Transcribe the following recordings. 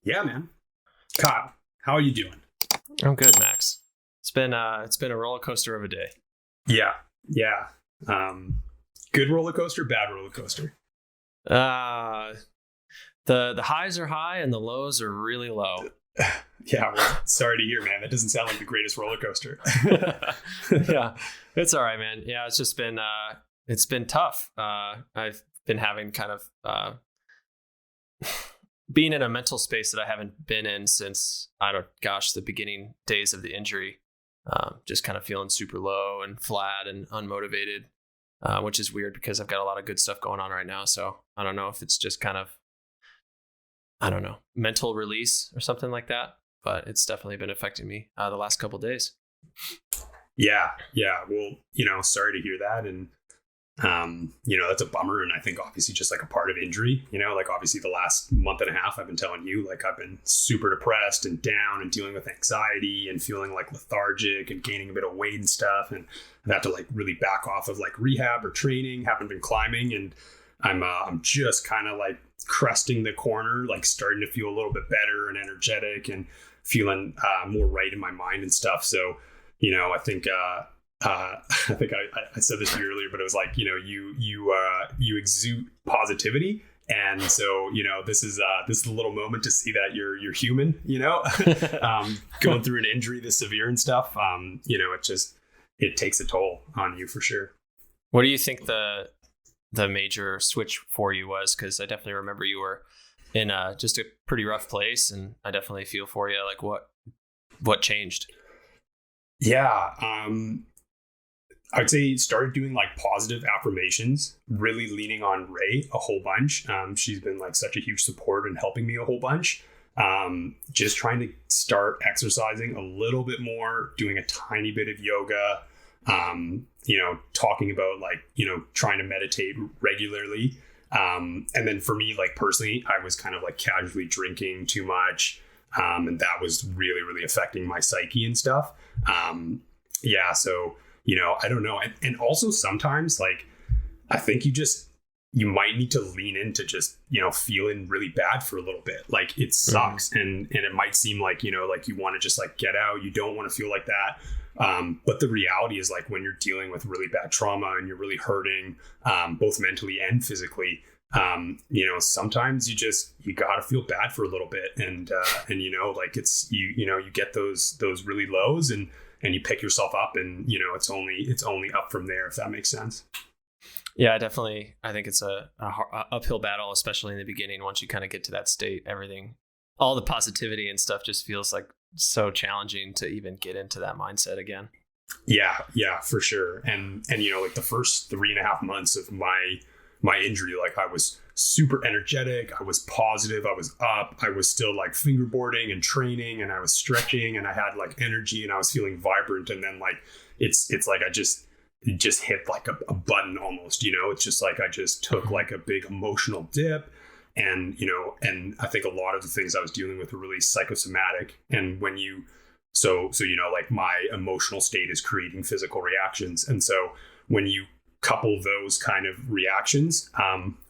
Yeah, man. Kyle, how are you doing? I'm good, Max. It's been a roller coaster of a day. Yeah, yeah. Good roller coaster, bad roller coaster. Uh the highs are high and the lows are really low. Yeah, well, sorry to hear, man. That doesn't sound like the greatest roller coaster. Yeah, it's all right, man. Yeah, it's been tough. I've been having kind of being in a mental space that I haven't been in since the beginning days of the injury. Just kind of feeling super low and flat and unmotivated, which is weird because I've got a lot of good stuff going on right now. So I don't know if it's just kind of, I don't know, mental release or something like that, but it's definitely been affecting me the last couple of days. Yeah, yeah. Well, sorry to hear that. And, that's a bummer. And I think obviously just like a part of injury, like obviously the last month and a half, I've been telling you, like I've been super depressed and down and dealing with anxiety and feeling like lethargic and gaining a bit of weight and stuff. And I've had to like really back off of like rehab or training, haven't been climbing. And I'm just kind of like cresting the corner, like starting to feel a little bit better and energetic and feeling more right in my mind and stuff. So, I think I think I said this to you earlier, but it was like, you exude positivity. And so, this is a little moment to see that you're human, going through an injury this severe and stuff. It takes a toll on you for sure. What do you think the major switch for you was? Because I definitely remember you were in just a pretty rough place, and I definitely feel for you. Like what changed? Yeah. I'd say started doing like positive affirmations, really leaning on Ray a whole bunch. She's been like such a huge support and helping me a whole bunch. Just trying to start exercising a little bit more, doing a tiny bit of yoga, talking about like, trying to meditate regularly. And then for me, like personally, I was kind of like casually drinking too much. And that was really, really affecting my psyche and stuff. So, I don't know. And also sometimes like, I think you might need to lean into just, feeling really bad for a little bit. Like it sucks. And it might seem like, like you want to just like get out. You don't want to feel like that. But the reality is like when you're dealing with really bad trauma and you're really hurting, both mentally and physically, sometimes you gotta feel bad for a little bit. And like it's, you get those really lows and you pick yourself up and, it's only up from there, if that makes sense. Yeah, definitely. I think it's a uphill battle, especially in the beginning. Once you kind of get to that state, all the positivity and stuff just feels like so challenging to even get into that mindset again. Yeah, for sure. And like the first 3.5 months of my injury, like I was super energetic. I was positive. I was up. I was still like fingerboarding and training, and I was stretching, and I had like energy, and I was feeling vibrant. And then like it's like it just hit like a button almost. It's just like I just took like a big emotional dip. And, and I think a lot of the things I was dealing with were really psychosomatic. And when like my emotional state is creating physical reactions. And so when you couple those kind of reactions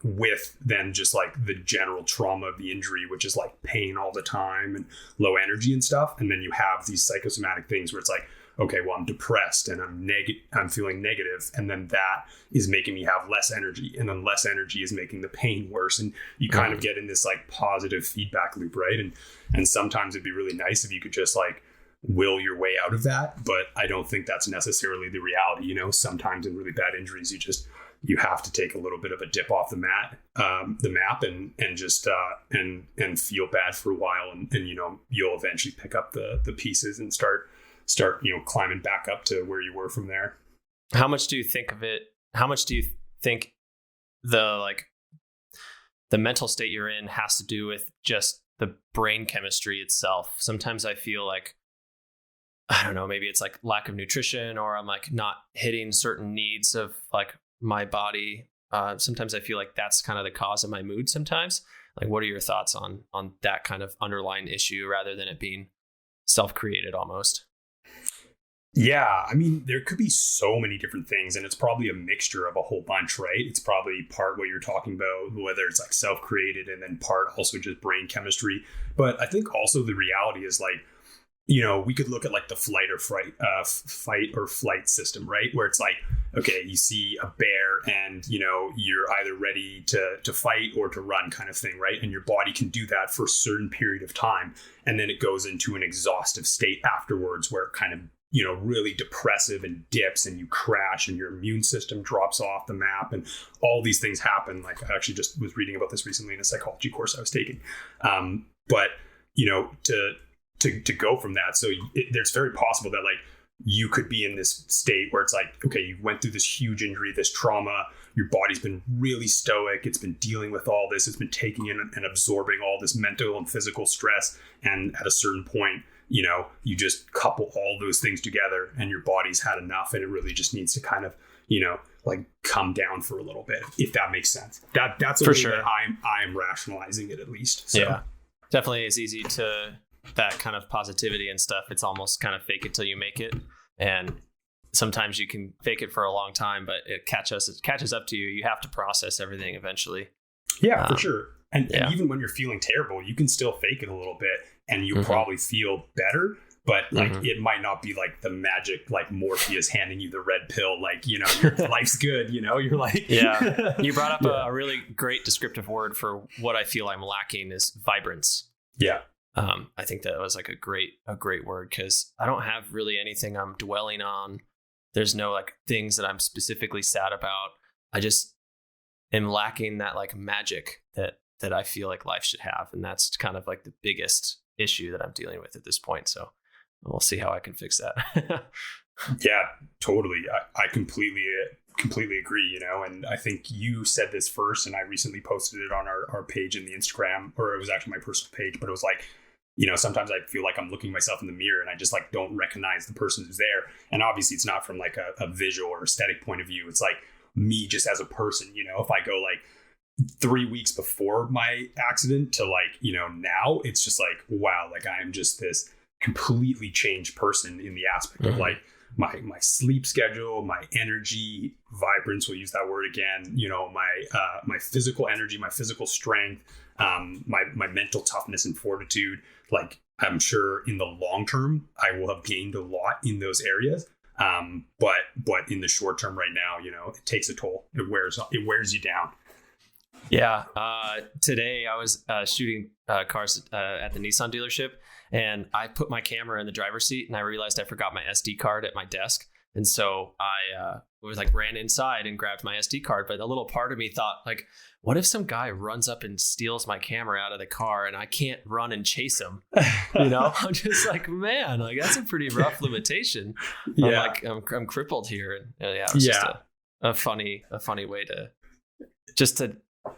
with then just like the general trauma of the injury, which is like pain all the time and low energy and stuff. And then you have these psychosomatic things where it's like, okay, well, I'm depressed and I'm feeling negative. And then that is making me have less energy. And then less energy is making the pain worse. And you kind of get in this like positive feedback loop, right? And sometimes it'd be really nice if you could just like will your way out of that. But I don't think that's necessarily the reality. Sometimes in really bad injuries, you have to take a little bit of a dip off the map and just and feel bad for a while. And you'll eventually pick up the pieces and start climbing back up to where you were from there. How much do you think the mental state you're in has to do with just the brain chemistry itself? Sometimes I feel like, I don't know, maybe it's like lack of nutrition, or I'm like not hitting certain needs of like my body. Sometimes I feel like that's kind of the cause of my mood sometimes. Like, what are your thoughts on that kind of underlying issue rather than it being self-created almost? Yeah, I mean, there could be so many different things, and it's probably a mixture of a whole bunch, right? It's probably part what you're talking about, whether it's like self-created, and then part also just brain chemistry. But I think also the reality is like, we could look at like the fight or flight system, right? Where it's like, okay, you see a bear and, you're either ready to fight or to run kind of thing, right? And your body can do that for a certain period of time. And then it goes into an exhaustive state afterwards where it kind of, really depressive and dips and you crash and your immune system drops off the map and all these things happen. Like I actually just was reading about this recently in a psychology course I was taking. But, to go from that. So there's very possible that like you could be in this state where it's like, okay, you went through this huge injury, this trauma, your body's been really stoic. It's been dealing with all this. It's been taking in and absorbing all this mental and physical stress. And at a certain point, you just couple all those things together and your body's had enough and it really just needs to kind of, like come down for a little bit, if that makes sense. That's a for way sure. that I'm rationalizing it at least. So. Yeah, definitely is easy to that kind of positivity and stuff. It's almost kind of fake it till you make it. And sometimes you can fake it for a long time, but it catches up to you. You have to process everything eventually. Yeah, for sure. And even when you're feeling terrible, you can still fake it a little bit and you probably feel better. But like it might not be like the magic, like Morpheus handing you the red pill, like, your life's good, you're like. Yeah. You brought up a really great descriptive word for what I feel I'm lacking is vibrance. Yeah. I think that was like a great word because I don't have really anything I'm dwelling on. There's no like things that I'm specifically sad about. I just am lacking that like magic that I feel like life should have. And that's kind of like the biggest issue that I'm dealing with at this point. So we'll see how I can fix that. Yeah, totally. I completely agree, and I think you said this first and I recently posted it on our page in the Instagram, or it was actually my personal page, but it was like, sometimes I feel like I'm looking myself in the mirror and I just like don't recognize the person who's there. And obviously it's not from like a visual or aesthetic point of view. It's like me just as a person, if I go like 3 weeks before my accident to like, now it's just like, wow, like I'm just this completely changed person in the aspect of like my sleep schedule, my energy, vibrance, we'll use that word again, my physical energy, my physical strength, my mental toughness and fortitude. Like I'm sure in the long term, I will have gained a lot in those areas. But in the short term right now, it takes a toll. It wears you down. Yeah. Today I was shooting cars at the Nissan dealership, and I put my camera in the driver's seat, and I realized I forgot my SD card at my desk. And so I was like ran inside and grabbed my SD card. But a little part of me thought like, what if some guy runs up and steals my camera out of the car and I can't run and chase him? I'm just like, man, like that's a pretty rough limitation. Yeah. I'm crippled here. And it was just a funny way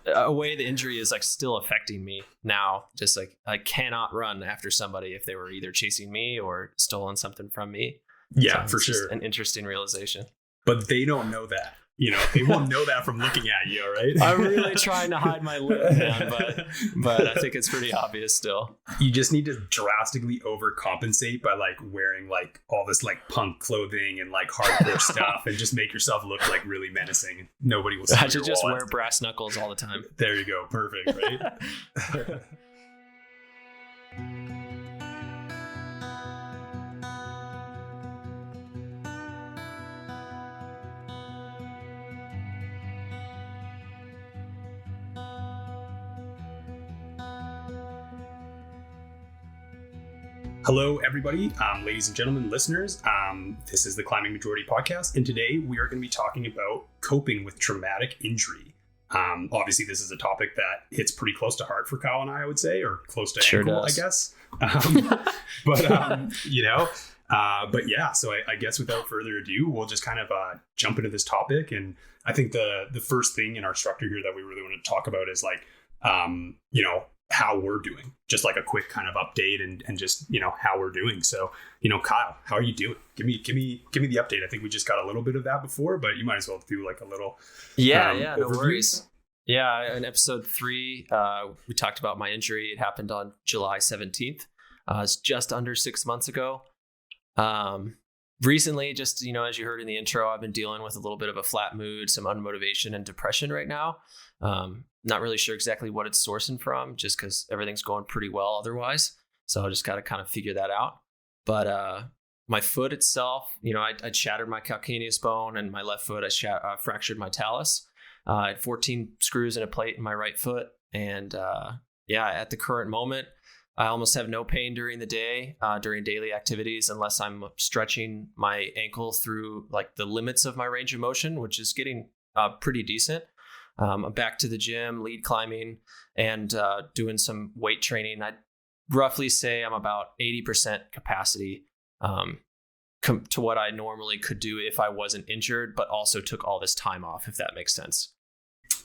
a way the injury is like still affecting me now. Just like I cannot run after somebody if they were either chasing me or stolen something from me. Yeah, so for sure. An interesting realization. But they don't know that. They won't know that from looking at you, all right? I'm really trying to hide my lip, man, but I think it's pretty obvious still. You just need to drastically overcompensate by like wearing like all this like punk clothing and like hardcore stuff and just make yourself look like really menacing. Nobody will see I should just wear brass knuckles all the time. There you go. Perfect, right? Hello, everybody, ladies and gentlemen, listeners. This is the Climbing Majority Podcast, and today we are going to be talking about coping with traumatic injury. Obviously, this is a topic that hits pretty close to heart for Kyle and I would say, or close to ankle, does. I guess. But yeah, so I guess without further ado, we'll just kind of jump into this topic. And I think the first thing in our structure here that we really want to talk about is like, how we're doing, just like a quick kind of update and just, how we're doing. So, Kyle, how are you doing? Give me the update. I think we just got a little bit of that before, but you might as well do like a little. No worries. Yeah. In episode 3, we talked about my injury. It happened on July 17th. It's just under 6 months ago. recently, just, as you heard in the intro, I've been dealing with a little bit of a flat mood, some unmotivation and depression right now. Not really sure exactly what it's sourcing from, just because everything's going pretty well otherwise. So I just got to kind of figure that out. But my foot itself, I shattered my calcaneus bone, and my left foot, I fractured my talus. I had 14 screws in a plate in my right foot. And at the current moment, I almost have no pain during the day, during daily activities, unless I'm stretching my ankle through like the limits of my range of motion, which is getting pretty decent. I'm back to the gym, lead climbing, and doing some weight training. I'd roughly say I'm about 80% capacity to what I normally could do if I wasn't injured, but also took all this time off, if that makes sense.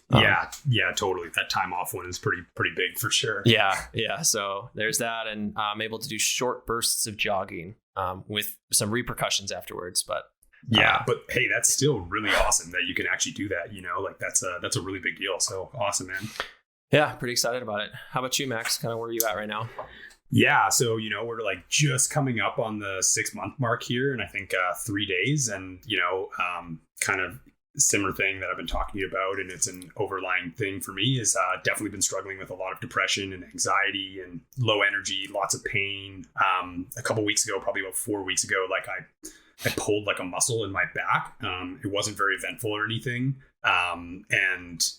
Yeah, totally. That time off one is pretty big for sure. Yeah. So there's that, and I'm able to do short bursts of jogging with some repercussions afterwards. But but hey, that's still really awesome that you can actually do that. Like that's a really big deal. So awesome, man. Yeah, pretty excited about it. How about you, Max? Kind of where are you at right now? Yeah, so we're like just coming up on the 6-month mark here, and I think 3 days, and kind of similar thing that I've been talking to you about, and it's an overlying thing for me, is definitely been struggling with a lot of depression and anxiety and low energy, lots of pain. A couple weeks ago, probably about 4 weeks ago, like I pulled like a muscle in my back. It wasn't very eventful or anything. And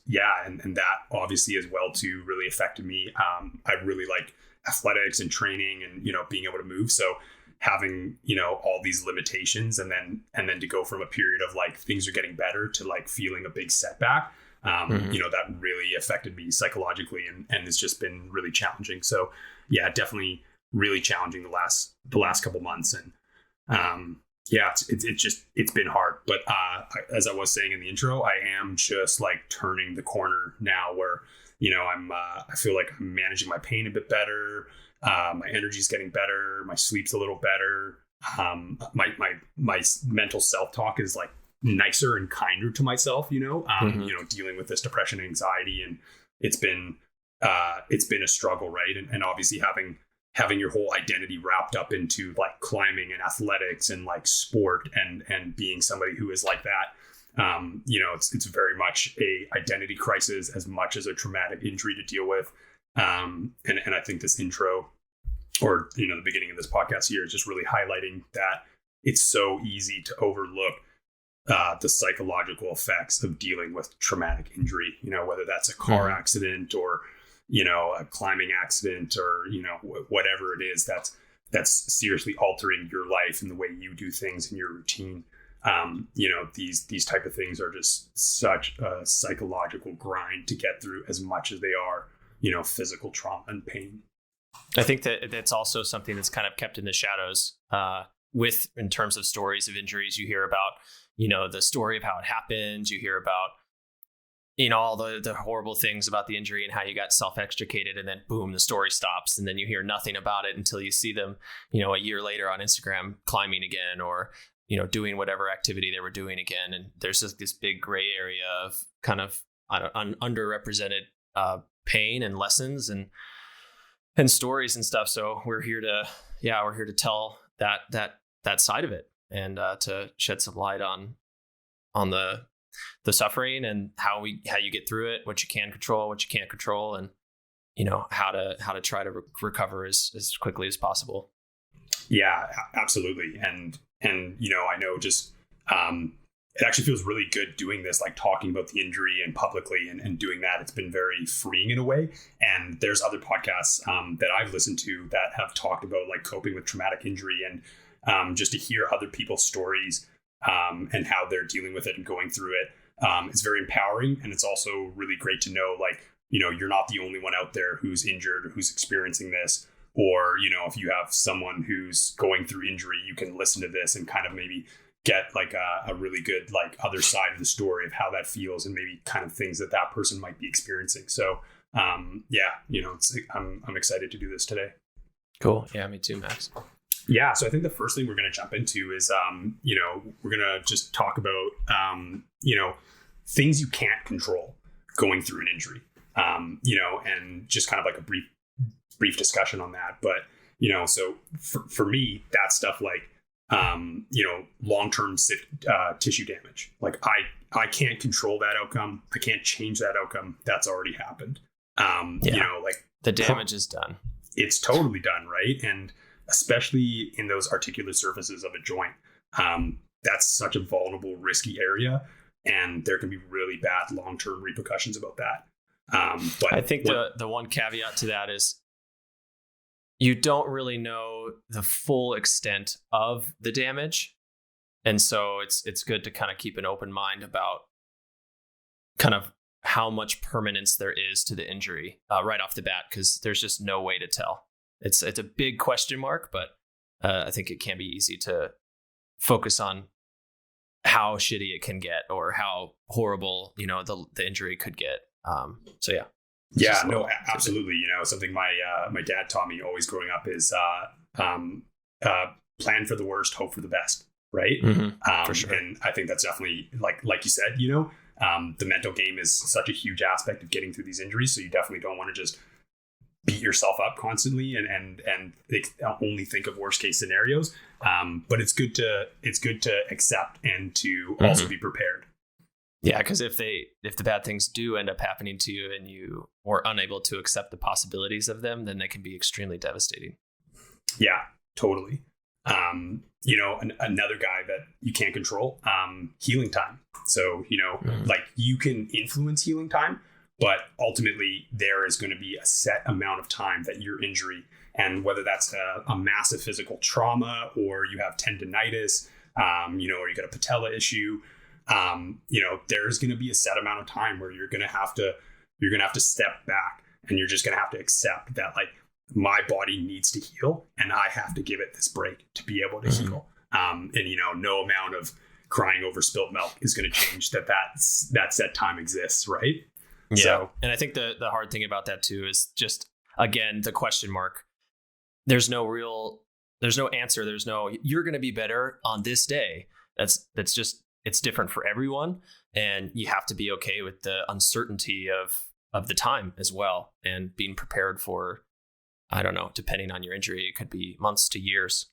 that obviously as well too really affected me. I really like athletics and training and, being able to move. So having, all these limitations and then to go from a period of like things are getting better to like feeling a big setback, that really affected me psychologically and it's just been really challenging. So yeah, definitely really challenging the last couple months. And, it's been hard, but, as I was saying in the intro, I am just like turning the corner now where, I feel like I'm managing my pain a bit better. My energy's getting better. My sleep's a little better. My mental self-talk is like nicer and kinder to myself, dealing with this depression and anxiety. And it's been a struggle, right? And obviously having your whole identity wrapped up into like climbing and athletics and like sport and being somebody who is like that. It's very much a identity crisis as much as a traumatic injury to deal with. And I think this intro or, the beginning of this podcast here is just really highlighting that it's so easy to overlook the psychological effects of dealing with traumatic injury, whether that's a car accident or, a climbing accident or, whatever it is that's seriously altering your life and the way you do things in your routine. These type of things are just such a psychological grind to get through as much as they are, physical trauma and pain. I think that's also something that's kind of kept in the shadows in terms of stories of injuries. You hear about, the story of how it happened. You hear about, all the horrible things about the injury and how you got self-extricated, and then boom, the story stops. And then you hear nothing about it until you see them, a year later on Instagram climbing again or, doing whatever activity they were doing again. And there's just this big gray area of kind of underrepresented pain and lessons and stories and stuff. So we're here to tell that side of it and to shed some light on the suffering and how you get through it, what you can control, what you can't control, and how to try to recover as quickly as possible. Yeah, absolutely. And I know just it actually feels really good doing this, like talking about the injury and publicly and doing that. It's been very freeing in a way. And there's other podcasts that I've listened to that have talked about like coping with traumatic injury and just to hear other people's stories and how they're dealing with it and going through it. It's very empowering. And it's also really great to know, like, you're not the only one out there who's injured or who's experiencing this. Or, if you have someone who's going through injury, you can listen to this and kind of maybe get like a really good, like other side of the story of how that feels and maybe kind of things that person might be experiencing. So, I'm excited to do this today. Cool. Yeah, me too, Max. Yeah. So I think the first thing we're going to jump into is, we're going to just talk about, things you can't control going through an injury, and just kind of like a brief discussion on that. But, so for me, that stuff like long-term tissue damage. Like I can't control that outcome. I can't change that outcome. That's already happened. Like the damage is done. It's totally done, right? And especially in those articular surfaces of a joint, that's such a vulnerable, risky area, and there can be really bad long-term repercussions about that. But I think the one caveat to that is you don't really know the full extent of the damage. And so it's good to kind of keep an open mind about kind of how much permanence there is to the injury right off the bat, because there's just no way to tell. It's a big question mark, but I think it can be easy to focus on how shitty it can get or how horrible, the injury could get. So yeah. Yeah, no, absolutely. Something my dad taught me always growing up is plan for the worst, hope for the best. Right. Mm-hmm, for sure. And I think that's definitely like you said, the mental game is such a huge aspect of getting through these injuries. So you definitely don't want to just beat yourself up constantly and only think of worst case scenarios. But it's good to accept and to also be prepared. Yeah, because if the bad things do end up happening to you and you were unable to accept the possibilities of them, then they can be extremely devastating. Yeah, totally. Another guy that you can't control, healing time. So, like you can influence healing time, but ultimately there is going to be a set amount of time that your injury, and whether that's a massive physical trauma or you have tendonitis, or you got a patella issue, there's going to be a set amount of time where you're going to have to step back, and you're just going to have to accept that, like, my body needs to heal and I have to give it this break to be able to heal. No amount of crying over spilt milk is going to change that set time exists. Right. Yeah. So, and I think the hard thing about that too is just, again, the question mark. There's no answer. There's no, you're going to be better on this day. That's just, it's different for everyone. And you have to be okay with the uncertainty of the time as well. And being prepared for, I don't know, depending on your injury, it could be months to years.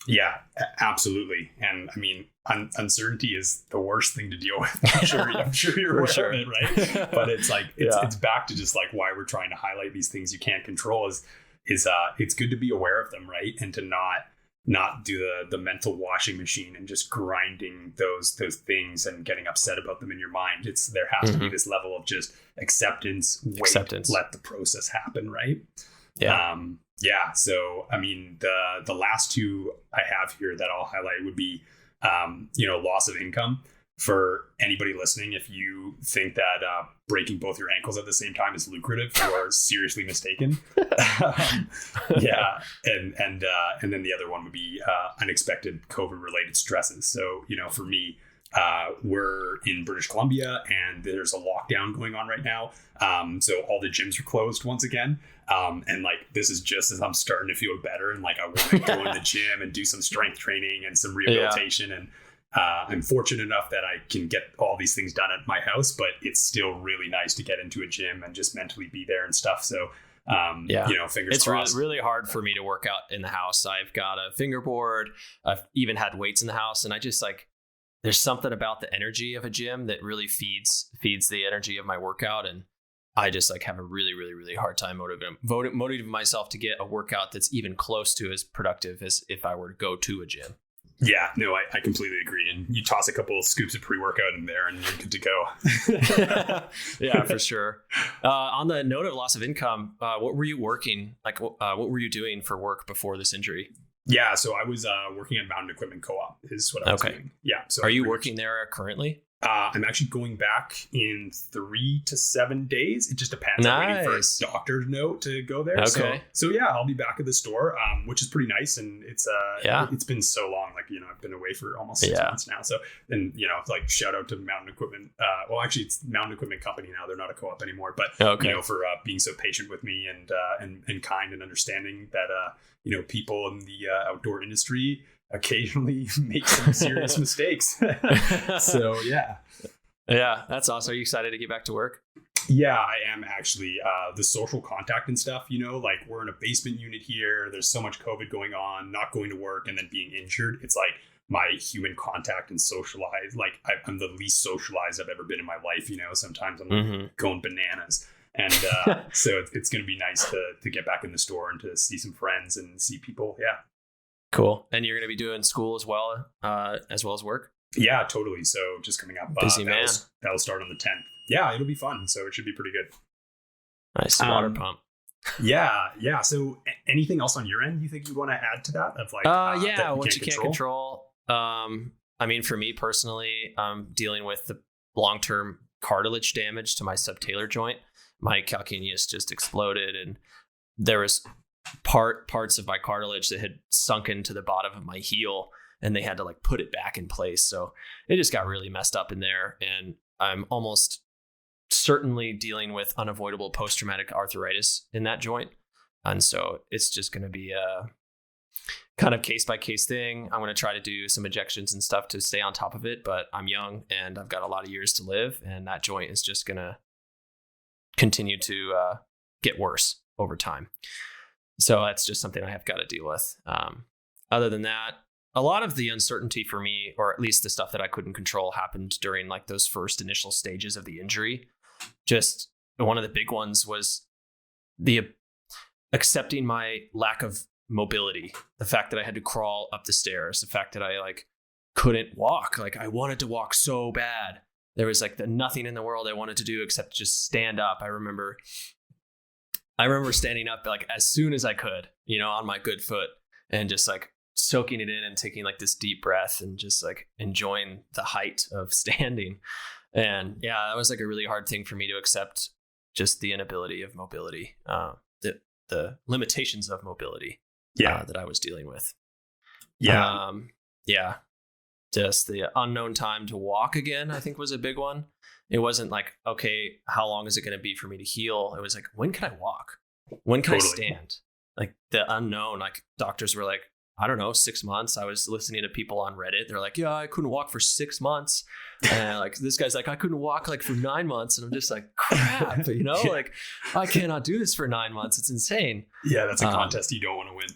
Yeah, absolutely. And I mean, uncertainty is the worst thing to deal with. I'm sure you're aware of it, right? But it's like, it's back to just like why we're trying to highlight these things you can't control is it's good to be aware of them, right? And to not do the mental washing machine and just grinding those things and getting upset about them in your mind. There has to be this level of just acceptance, let the process happen, right? Yeah. So, I mean, the last two I have here that I'll highlight would be, loss of income. For anybody listening, if you think that breaking both your ankles at the same time is lucrative, you are seriously mistaken. Yeah, and then the other one would be unexpected COVID-related stresses. So, for me, we're in British Columbia and there's a lockdown going on right now. So all the gyms are closed once again. And like, this is just as I'm starting to feel better. And like, I want to go in the gym and do some strength training and some rehabilitation. And I'm fortunate enough that I can get all these things done at my house, but it's still really nice to get into a gym and just mentally be there and stuff. So, fingers crossed. It's really hard for me to work out in the house. I've got a fingerboard. I've even had weights in the house, and I just there's something about the energy of a gym that really feeds the energy of my workout. And I just have a really, really, really hard time motivating myself to get a workout that's even close to as productive as if I were to go to a gym. Yeah, no, I completely agree. And you toss a couple of scoops of pre-workout in there and you're good to go. Yeah, for sure. On the note of loss of income, what were you working? What were you doing for work before this injury? Yeah, so I was working at Mountain Equipment Co-op is what I was doing. Yeah. So are you working there currently? I'm actually going back in 3 to 7 days. It just depends. I'm waiting for a doctor's note to go there. Okay. So yeah, I'll be back at the store, which is pretty nice. And it's been so long. I've been away for almost 6 months now. So then, shout out to Mountain Equipment. Well, actually it's Mountain Equipment Company now. They're not a co-op anymore, but for being so patient with me and kind and understanding that, people in the outdoor industry occasionally make some serious mistakes. So yeah, that's awesome. Are you excited to get back to work? Yeah, I am actually. The social contact and stuff, like we're in a basement unit here. There's so much COVID going on, not going to work and then being injured. It's like my human contact and socialize. Like I'm the least socialized I've ever been in my life. Sometimes I'm like going bananas. And so it's going to be nice to get back in the store and to see some friends and see people. Yeah. Cool. And you're going to be doing school as well as work? Yeah, totally. So just coming up. Busy man. That'll start on the 10th. Yeah, it'll be fun. So it should be pretty good. Nice water pump. Yeah. So anything else on your end you think you want to add to that? Of like, what you can't control. I mean, for me personally, dealing with the long-term cartilage damage to my subtalar joint. My calcaneus just exploded, and there was parts of my cartilage that had sunk into the bottom of my heel, and they had to like put it back in place. So it just got really messed up in there, and I'm almost certainly dealing with unavoidable post-traumatic arthritis in that joint. And so it's just going to be a kind of case-by-case thing. I'm going to try to do some injections and stuff to stay on top of it, but I'm young and I've got a lot of years to live, and that joint is just going to continue to get worse over time. So that's just something I have got to deal with. Other than that, a lot of the uncertainty for me, or at least the stuff that I couldn't control, happened during like those first initial stages of the injury. Just one of the big ones was the accepting my lack of mobility, the fact that I had to crawl up the stairs, the fact that I like couldn't walk. Like I wanted to walk so bad. There was like nothing in the world I wanted to do except just stand up. I remember standing up like as soon as I could, on my good foot, and just like soaking it in and taking like this deep breath and just like enjoying the height of standing. And yeah, that was like a really hard thing for me to accept, just the inability of mobility, the limitations of mobility that I was dealing with. Yeah. Just the unknown time to walk again, I think, was a big one. It wasn't like, okay, how long is it going to be for me to heal? It was like, when can I walk? When can I stand? Like the unknown, like doctors were like, I don't know, 6 months. I was listening to people on Reddit. They're like, yeah, I couldn't walk for 6 months. And like, this guy's like, I couldn't walk like for 9 months. And I'm just like, crap, like I cannot do this for 9 months. It's insane. Yeah. That's a contest you don't want to win.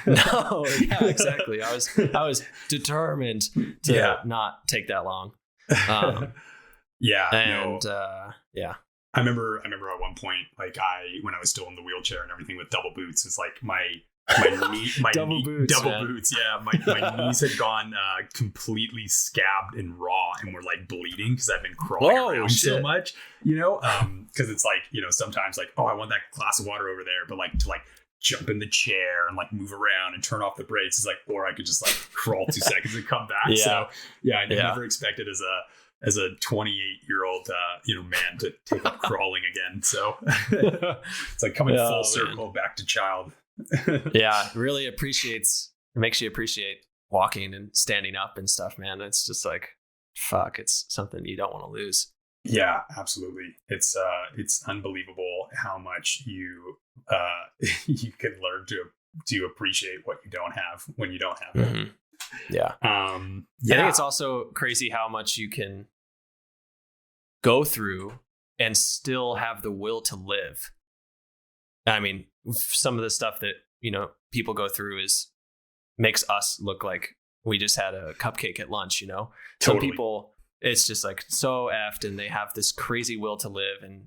No, yeah, exactly. I was determined to not take that long. Yeah. I remember at one point, like when I was still in the wheelchair and everything with double boots, it's like my double boots. Yeah. My knees had gone completely scabbed and raw and were like bleeding because I've been crawling around so much, because it's like, sometimes like, oh, I want that glass of water over there, but like to like jump in the chair and like move around and turn off the brakes is like, or I could just like crawl 2 seconds and come back. So I never expected as a 28-year-old man to take up crawling again. So it's like coming full circle back to child. Yeah, really makes you appreciate walking and standing up and stuff, man. It's just like, fuck, it's something you don't want to lose. Yeah, absolutely. It's unbelievable how much you can learn to appreciate what you don't have when you don't have it. Mm-hmm. Yeah. I think it's also crazy how much you can go through and still have the will to live. I mean, some of the stuff that, people go through makes us look like we just had a cupcake at lunch, Totally. Some people, it's just like so effed and they have this crazy will to live, and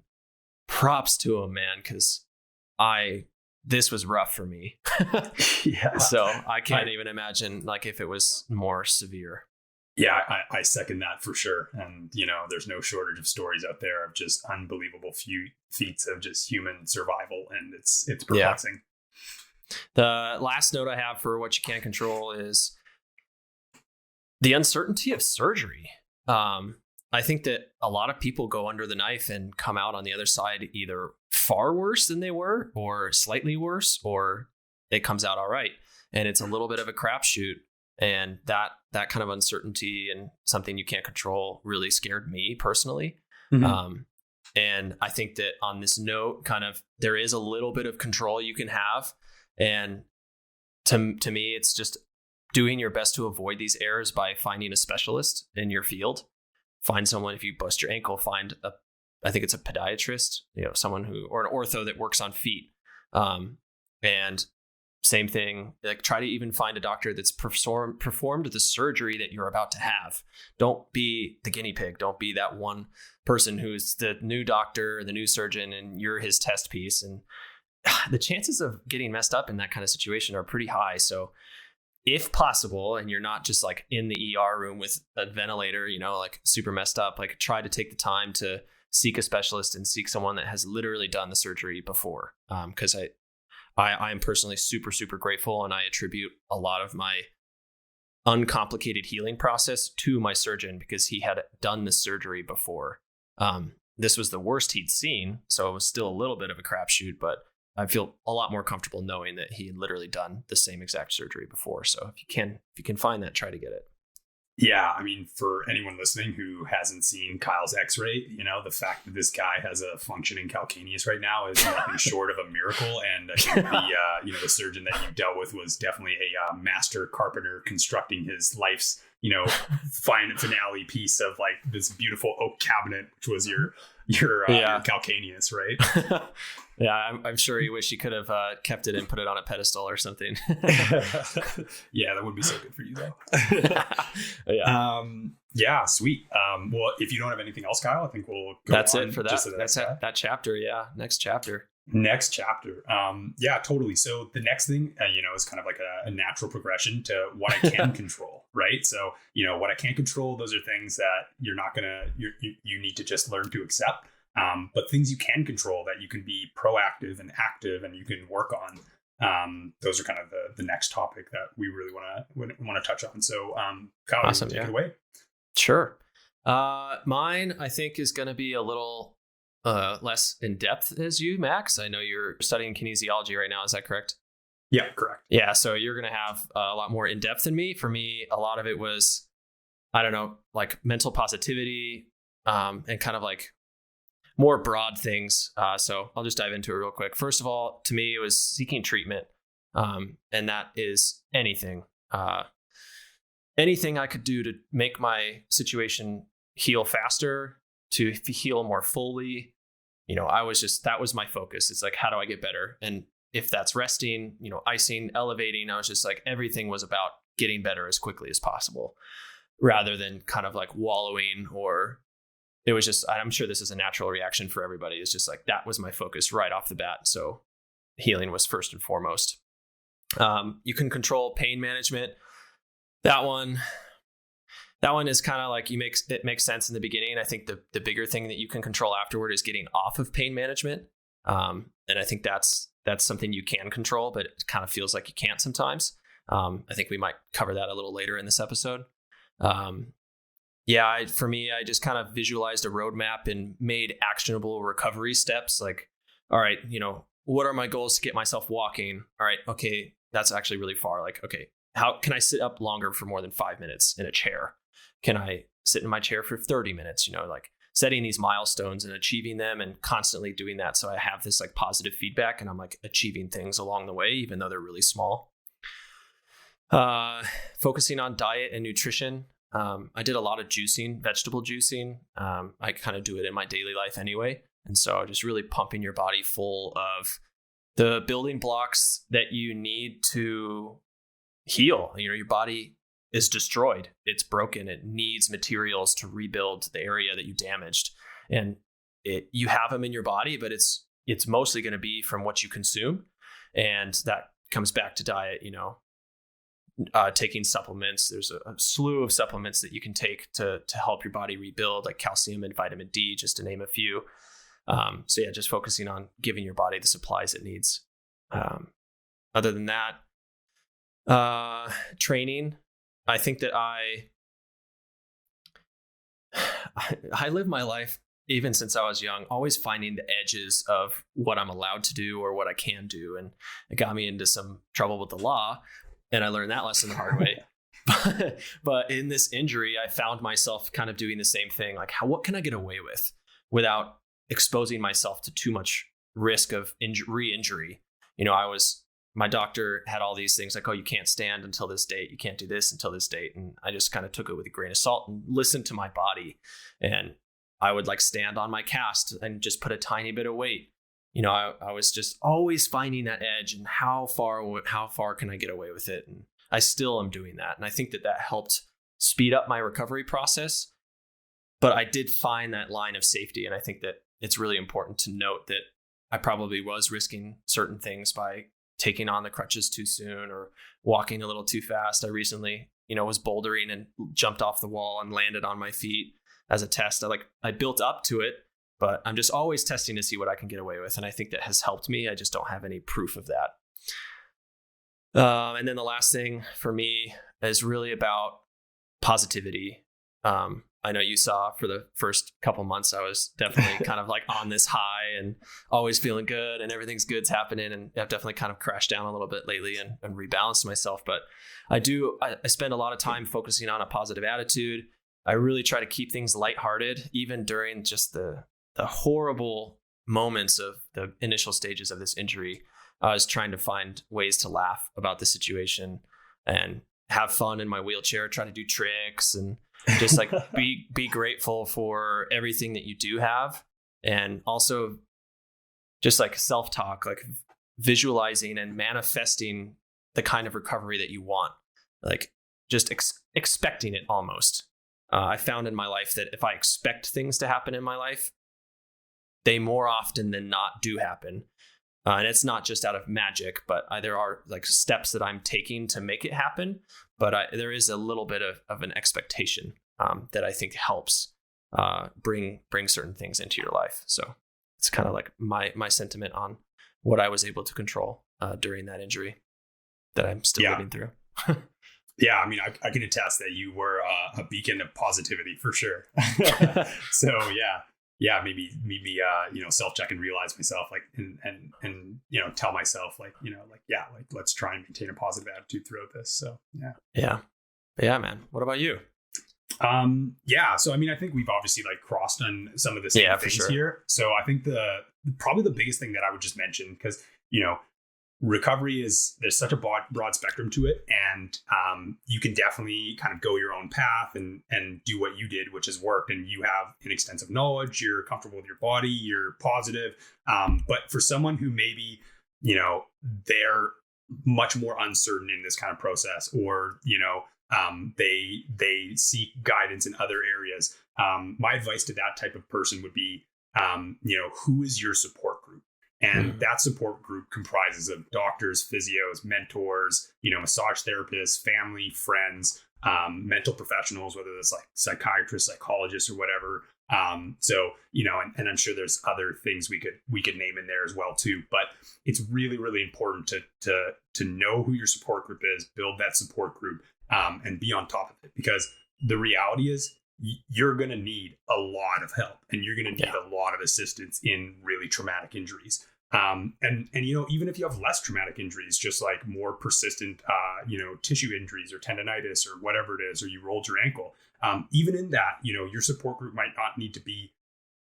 props to them, man, because this was rough for me. Yeah. So I can't even imagine like if it was more severe. Yeah, I second that for sure. And, there's no shortage of stories out there of just unbelievable feats of just human survival. And it's perplexing. Yeah. The last note I have for what you can't control is the uncertainty of surgery. I think that a lot of people go under the knife and come out on the other side either far worse than they were or slightly worse, or it comes out all right. And it's a little bit of a crapshoot. And that kind of uncertainty and something you can't control really scared me personally. Mm-hmm. And I think that on this note, kind of, there is a little bit of control you can have. And to me, it's just doing your best to avoid these errors by finding a specialist in your field. Find someone, if you bust your ankle, find I think it's a podiatrist, someone who, or an ortho that works on feet. And same thing, like try to even find a doctor that's performed the surgery that you're about to have. Don't be the guinea pig. Don't be that one person who's the new doctor, the new surgeon, and you're his test piece. And the chances of getting messed up in that kind of situation are pretty high. So if possible, and you're not just like in the ER room with a ventilator, like super messed up, like try to take the time to seek a specialist and seek someone that has literally done the surgery before. Because I am personally super, super grateful, and I attribute a lot of my uncomplicated healing process to my surgeon because he had done the surgery before. This was the worst he'd seen, so it was still a little bit of a crapshoot, but I feel a lot more comfortable knowing that he had literally done the same exact surgery before. So if you can find that, try to get it. Yeah, I mean, for anyone listening who hasn't seen Kyle's X-ray, the fact that this guy has a functioning calcaneus right now is nothing short of a miracle. And I think the surgeon that you dealt with was definitely a master carpenter constructing his life's finale piece of like this beautiful oak cabinet, which was your calcaneus, right? Yeah, I'm sure you wish you could have kept it and put it on a pedestal or something. Yeah, that would be so good for you though. Yeah. Yeah, sweet. Well, if you don't have anything else, Kyle, I think we'll go That's on it for that. That's that chapter. Yeah, next chapter. Yeah, totally. So the next thing, is kind of like a natural progression to what I can control, right? So, what I can't control, those are things that you're not you need to just learn to accept. But things you can control that you can be proactive and active and you can work on. Those are kind of the next topic that we really want to touch on. So, Kyle, awesome, take it away. Sure. Mine, I think, is going to be a little less in depth as you, Max. I know you're studying kinesiology right now. Is that correct? Yeah, correct. Yeah. So you're going to have a lot more in depth than me. For me, a lot of it was, I don't know, like mental positivity, and kind of like more broad things. So I'll just dive into it real quick. First of all, to me, it was seeking treatment. And that is anything. Anything I could do to make my situation heal faster, to heal more fully. That was my focus. It's like, how do I get better? And if that's resting, icing, elevating, I was just like, everything was about getting better as quickly as possible rather than kind of like wallowing, or it was just, I'm sure this is a natural reaction for everybody. It's just like, that was my focus right off the bat. So healing was first and foremost. You can control pain management. That one is kind of like it makes sense in the beginning. I think the bigger thing that you can control afterward is getting off of pain management. And I think that's something you can control, but it kind of feels like you can't sometimes. I think we might cover that a little later in this episode. For me, I just kind of visualized a roadmap and made actionable recovery steps. Like, all right, what are my goals to get myself walking? All right, okay, that's actually really far. Like, okay, how can I sit up longer for more than 5 minutes in a chair? Can I sit in my chair for 30 minutes? Like setting these milestones and achieving them and constantly doing that. So I have this like positive feedback and I'm like achieving things along the way, even though they're really small. Focusing on diet and nutrition. I did a lot of juicing, vegetable juicing. I kind of do it in my daily life anyway. And so just really pumping your body full of the building blocks that you need to heal. Your body is destroyed. It's broken. It needs materials to rebuild the area that you damaged. And you have them in your body, but it's mostly going to be from what you consume. And that comes back to diet, taking supplements. There's a slew of supplements that you can take to help your body rebuild, like calcium and vitamin D, just to name a few. Just focusing on giving your body the supplies it needs. Other than that, training. I think that I live my life, even since I was young, always finding the edges of what I'm allowed to do or what I can do. And it got me into some trouble with the law. And I learned that lesson the hard way. But in this injury, I found myself kind of doing the same thing. Like, what can I get away with without exposing myself to too much risk of re-injury? My doctor had all these things like, oh, you can't stand until this date. You can't do this until this date. And I just kind of took it with a grain of salt and listened to my body. And I would like stand on my cast and just put a tiny bit of weight. I was just always finding that edge and how far can I get away with it? And I still am doing that. And I think that helped speed up my recovery process. But I did find that line of safety. And I think that it's really important to note that I probably was risking certain things by taking on the crutches too soon or walking a little too fast. I recently, was bouldering and jumped off the wall and landed on my feet as a test. I built up to it, but I'm just always testing to see what I can get away with. And I think that has helped me. I just don't have any proof of that. And then the last thing for me is really about positivity. I know you saw for the first couple months, I was definitely kind of like on this high and always feeling good and everything's good's happening. And I've definitely kind of crashed down a little bit lately and rebalanced myself. But I spend a lot of time focusing on a positive attitude. I really try to keep things lighthearted, even during just the horrible moments of the initial stages of this injury. I was trying to find ways to laugh about the situation and have fun in my wheelchair, try to do tricks and just like be grateful for everything that you do have. And also just like self-talk, like visualizing and manifesting the kind of recovery that you want, like just expecting it almost. I found in my life that if I expect things to happen in my life, they more often than not do happen. And it's not just out of magic, but there are like steps that I'm taking to make it happen. But there is a little bit of an expectation that I think helps bring certain things into your life. So it's kind of like my sentiment on what I was able to control during that injury that I'm still living through. Yeah, I mean, I can attest that you were a beacon of positivity for sure. So maybe self-check and realize myself, like, and tell myself, like, let's try and maintain a positive attitude throughout this. So yeah, man. What about you? So I mean, I think we've obviously like crossed on some of the same things here. So I think probably the biggest thing that I would just mention, because recovery there's such a broad spectrum to it, and you can definitely kind of go your own path and do what you did, which has worked, and you have an extensive knowledge, you're comfortable with your body, you're positive. But for someone who maybe they're much more uncertain in this kind of process, or they seek guidance in other areas, my advice to that type of person would be who is your support group? And that support group comprises of doctors, physios, mentors, massage therapists, family, friends, mental professionals, whether that's like psychiatrists, psychologists, or whatever. And I'm sure there's other things we could name in there as well too. But it's really, really important to know who your support group is, build that support group, and be on top of it, because the reality is you're going to need a lot of help, and you're going to need a lot of assistance in really traumatic injuries. And even if you have less traumatic injuries, just like more persistent, tissue injuries or tendonitis or whatever it is, or you rolled your ankle, even in that, your support group might not need to be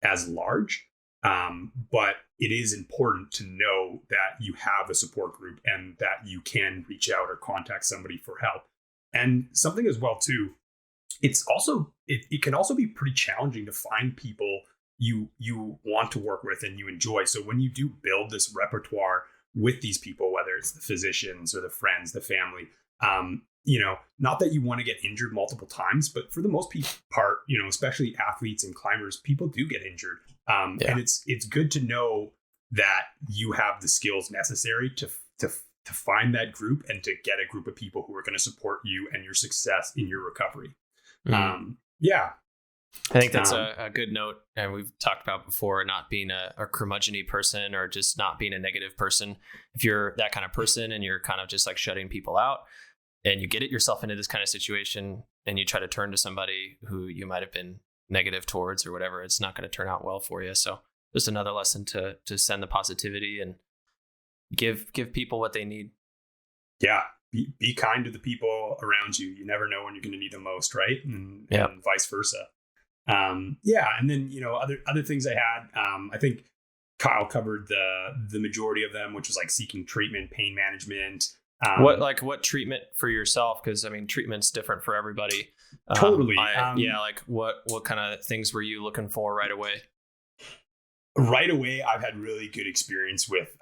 as large, but it is important to know that you have a support group and that you can reach out or contact somebody for help. And something as well too, it can also be pretty challenging to find people you want to work with and you enjoy. So when you do build this repertoire with these people, whether it's the physicians or the friends, the family, not that you want to get injured multiple times, but for the most part, especially athletes and climbers, people do get injured. And it's good to know that you have the skills necessary to find that group and to get a group of people who are going to support you and your success in your recovery. I think that's a good note. And we've talked about before, not being a curmudgeon-y person or just not being a negative person. If you're that kind of person and you're kind of just like shutting people out and you get yourself into this kind of situation and you try to turn to somebody who you might have been negative towards or whatever, it's not going to turn out well for you. So just another lesson to send the positivity and give people what they need. Yeah. Be kind to the people around you. You never know when you're going to need them most, right? And vice versa. And then, other things I had, I think Kyle covered the majority of them, which was like seeking treatment, pain management, What treatment for yourself? Because I mean, treatment's different for everybody. Totally. Like what kind of things were you looking for right away? Right away, I've had really good experience with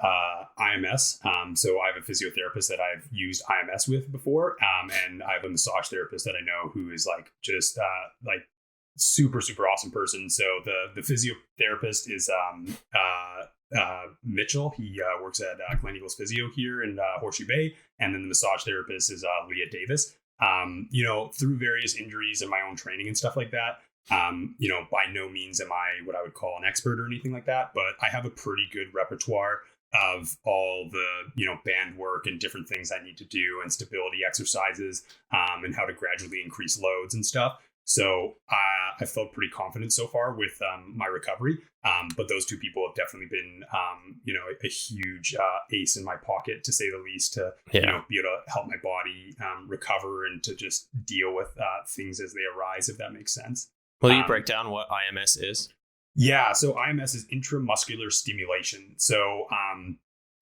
IMS. So I have a physiotherapist that I've used IMS with before, and I have a massage therapist that I know who is like just like super awesome person. So the physiotherapist is Mitchell. He works at Glen Eagles Physio here in Horseshoe Bay, and then the massage therapist is Leah Davis. Through various injuries and my own training and stuff like that. By no means am I what I would call an expert or anything like that, but I have a pretty good repertoire of all the, band work and different things I need to do and stability exercises, and how to gradually increase loads and stuff. So I felt pretty confident so far with my recovery. But those two people have definitely been, a huge ace in my pocket, to say the least, to be able to help my body recover and to just deal with things as they arise, if that makes sense. Will you break down what IMS is? Yeah, so IMS is intramuscular stimulation. So,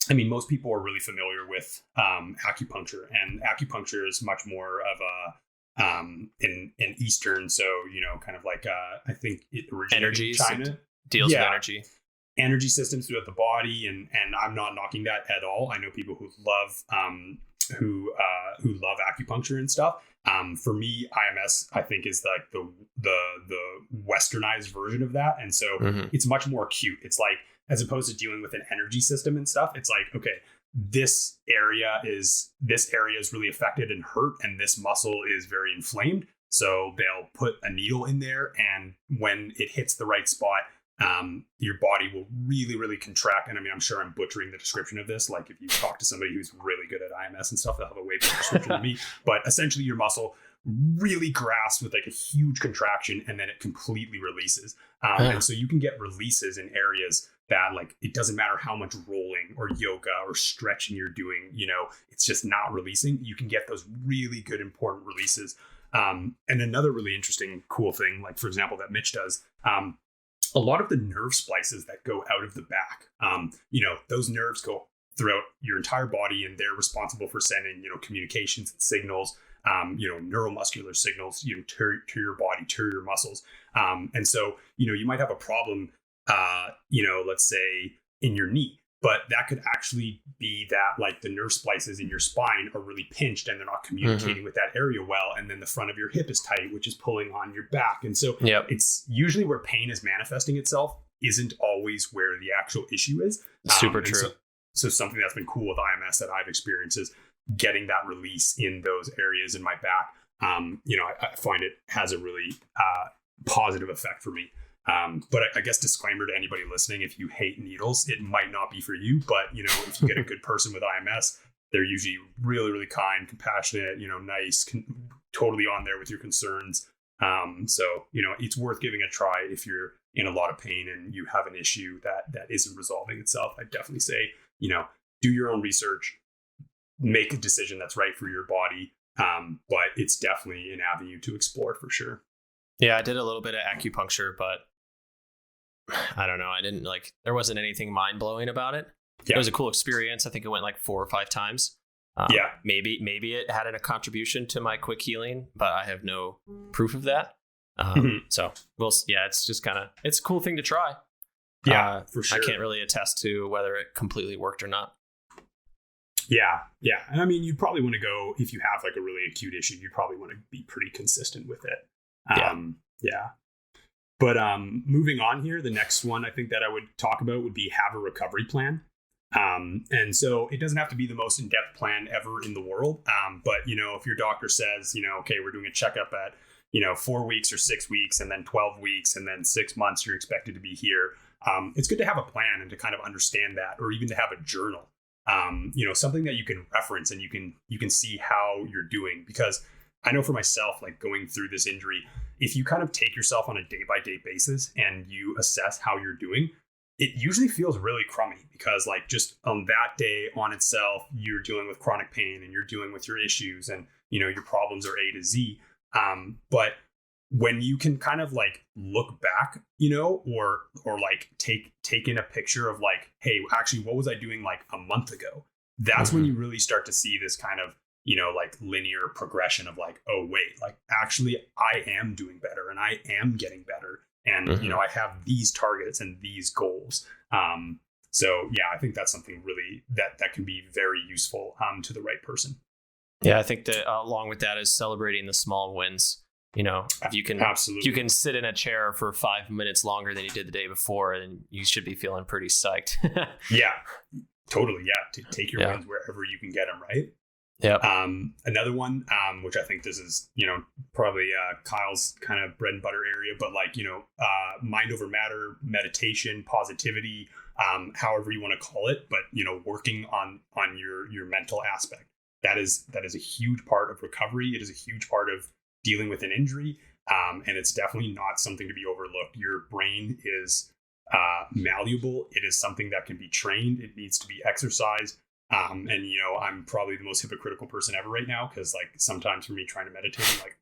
most people are really familiar with acupuncture, and acupuncture is much more of an Eastern, so kind of like I think it originated in China. Deals with energy systems throughout the body, and I'm not knocking that at all. I know people who love who love acupuncture and stuff. For me, IMS I think is like the westernized version of that, and so it's much more acute. It's like, as opposed to dealing with an energy system and stuff, it's like, okay, this area is really affected and hurt, and this muscle is very inflamed. So they'll put a needle in there, and when it hits the right spot, your body will really, really contract. And I mean, I'm sure I'm butchering the description of this. Like if you talk to somebody who's really good at IMS and stuff, they'll have a way better description than me. But essentially your muscle really grasps with like a huge contraction, and then it completely releases. And so you can get releases in areas that, like, it doesn't matter how much rolling or yoga or stretching you're doing, it's just not releasing. You can get those really good, important releases. And another really interesting, cool thing, like for example, that Mitch does, a lot of the nerve splices that go out of the back, those nerves go throughout your entire body, and they're responsible for sending, communications and signals, neuromuscular signals, to your body, to your muscles. And so, you might have a problem, let's say in your knee, but that could actually be that, like, the nerve splices in your spine are really pinched and they're not communicating with that area well. And then the front of your hip is tight, which is pulling on your back. And so it's usually where pain is manifesting itself isn't always where the actual issue is. Super true. So something that's been cool with IMS that I've experienced is getting that release in those areas in my back. I find it has a really positive effect for me. But I guess disclaimer to anybody listening, if you hate needles, it might not be for you. But, if you get a good person with IMS, they're usually really, really kind, compassionate, nice, totally on there with your concerns. So, it's worth giving a try if you're in a lot of pain and you have an issue that isn't resolving itself. I definitely say, do your own research, make a decision that's right for your body. But it's definitely an avenue to explore for sure. Yeah, I did a little bit of acupuncture, but I don't know. I didn't there wasn't anything mind blowing about it. Yeah. It was a cool experience. I think it went like 4 or 5 times. Maybe it had a contribution to my quick healing, but I have no proof of that. So it's just it's a cool thing to try. Yeah, for sure. I can't really attest to whether it completely worked or not. Yeah. And I mean, you probably want to go, if you have like a really acute issue, you probably want to be pretty consistent with it. But moving on here, the next one I think that I would talk about would be have a recovery plan. And so it doesn't have to be the most in-depth plan ever in the world. But, if your doctor says, okay, we're doing a checkup at, 4 weeks or 6 weeks and then 12 weeks and then 6 months, you're expected to be here. It's good to have a plan and to kind of understand that, or even to have a journal, something that you can reference and you can see how you're doing. Because I know for myself, like going through this injury, if you kind of take yourself on a day-by-day basis and you assess how you're doing, it usually feels really crummy, because like just on that day on itself, you're dealing with chronic pain and you're dealing with your issues and, your problems are A to Z. But when you can kind of like look back, or like take in a picture of like, hey, actually, what was I doing like a month ago? that's when you really start to see this kind of, like linear progression of like, oh wait, like actually I am doing better and I am getting better. And, I have these targets and these goals. So yeah, I think that's something really that can be very useful to the right person. Yeah, I think that along with that is celebrating the small wins. If you can, Absolutely. you can sit in a chair for 5 minutes longer than you did the day before, and you should be feeling pretty psyched. Yeah, totally. Yeah, to take your wins wherever you can get them, right? Yeah. Another one, which I think this is, probably Kyle's kind of bread and butter area, but like, mind over matter, meditation, positivity, however you want to call it, but, working on your mental aspect. That is a huge part of recovery. It is a huge part of dealing with an injury. And it's definitely not something to be overlooked. Your brain is malleable. It is something that can be trained. It needs to be exercised. And I'm probably the most hypocritical person ever right now, because like sometimes for me trying to meditate, I'm like,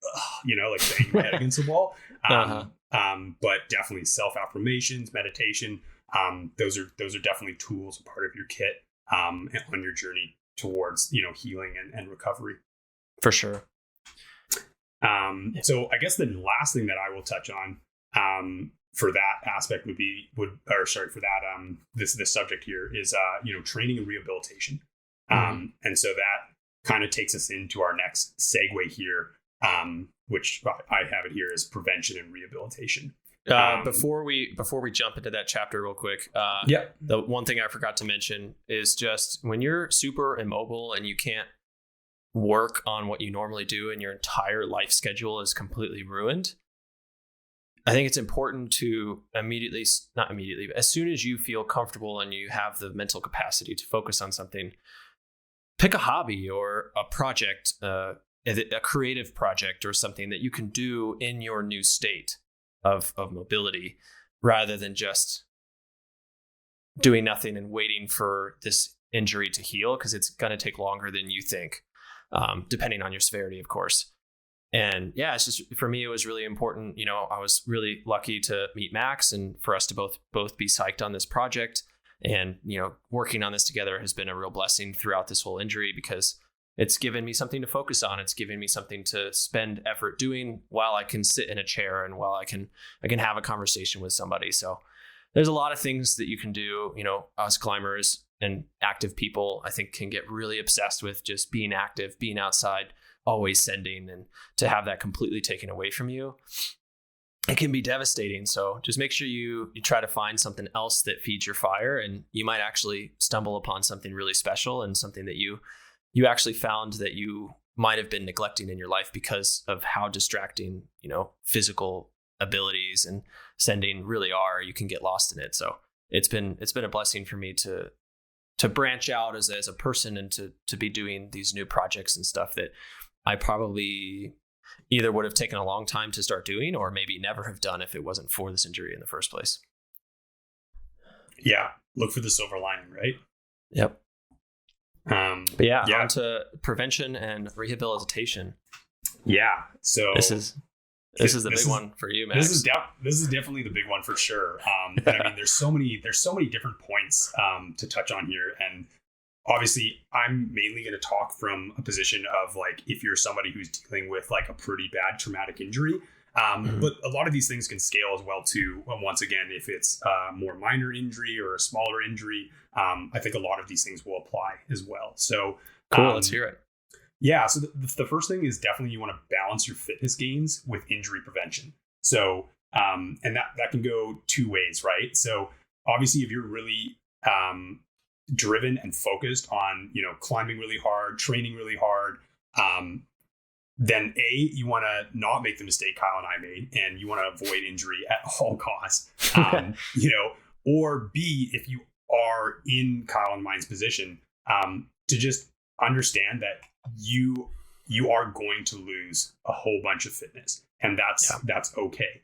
like banging my head against the wall. But definitely self-affirmations, meditation, those are definitely tools, part of your kit on your journey towards healing and recovery. For sure. So I guess the last thing that I will touch on for that aspect this subject here is training and rehabilitation. And so that kind of takes us into our next segue here, which I have it here as prevention and rehabilitation. Before we jump into that chapter real quick, the one thing I forgot to mention is just when you're super immobile and you can't work on what you normally do and your entire life schedule is completely ruined, I think it's important to not immediately, but as soon as you feel comfortable and you have the mental capacity to focus on something, pick a hobby or a project, a creative project or something that you can do in your new state of mobility, rather than just doing nothing and waiting for this injury to heal, because it's going to take longer than you think, depending on your severity, of course. And yeah, it's just, for me, it was really important. I was really lucky to meet Max and for us to both be psyched on this project. And, working on this together has been a real blessing throughout this whole injury, because it's given me something to focus on. It's given me something to spend effort doing while I can sit in a chair and while I can have a conversation with somebody. So there's a lot of things that you can do. Us climbers and active people, I think, can get really obsessed with just being active, being outside, always sending, and to have that completely taken away from you, it can be devastating. So just make sure you try to find something else that feeds your fire, and you might actually stumble upon something really special and something that you actually found that you might have been neglecting in your life because of how distracting, physical abilities and sending really are. You can get lost in it. So it's been a blessing for me to branch out as a person and to be doing these new projects and stuff that I probably either would have taken a long time to start doing, or maybe never have done if it wasn't for this injury in the first place. Yeah. Look for the silver lining, right? Yep. But on to prevention and rehabilitation. Yeah. So this is the big one for you, Max. This is definitely the big one for sure. And I mean, there's so many different points to touch on here, and obviously I'm mainly going to talk from a position of like, if you're somebody who's dealing with like a pretty bad traumatic injury. But a lot of these things can scale as well too. Once again, if it's a more minor injury or a smaller injury, I think a lot of these things will apply as well. So cool. Let's hear it. Yeah. So the first thing is definitely you want to balance your fitness gains with injury prevention. So, and that can go two ways, right? So obviously if you're really, driven and focused on, climbing really hard, training really hard, then you want to not make the mistake Kyle and I made, and you want to avoid injury at all costs. Or B, if you are in Kyle and mine's position, to just understand that you are going to lose a whole bunch of fitness, and that's okay.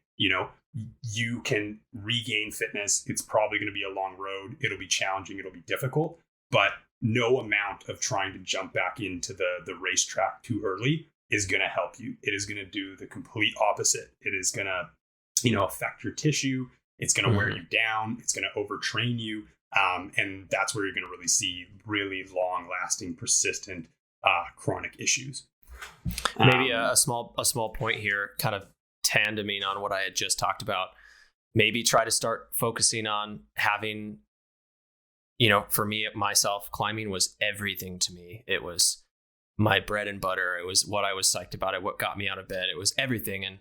You can regain fitness. It's probably going to be a long road. It'll be challenging. It'll be difficult, but no amount of trying to jump back into the racetrack too early is going to help you. It is going to do the complete opposite. It is going to, affect your tissue. It's going to wear you down. It's going to overtrain you. And that's where you're going to really see really long lasting, persistent, chronic issues. Maybe a small point here, kind of tandeming on what I had just talked about. Maybe try to start focusing on having, for me, myself, climbing was everything to me. It was my bread and butter. It was what I was psyched about. It what got me out of bed. It was everything. And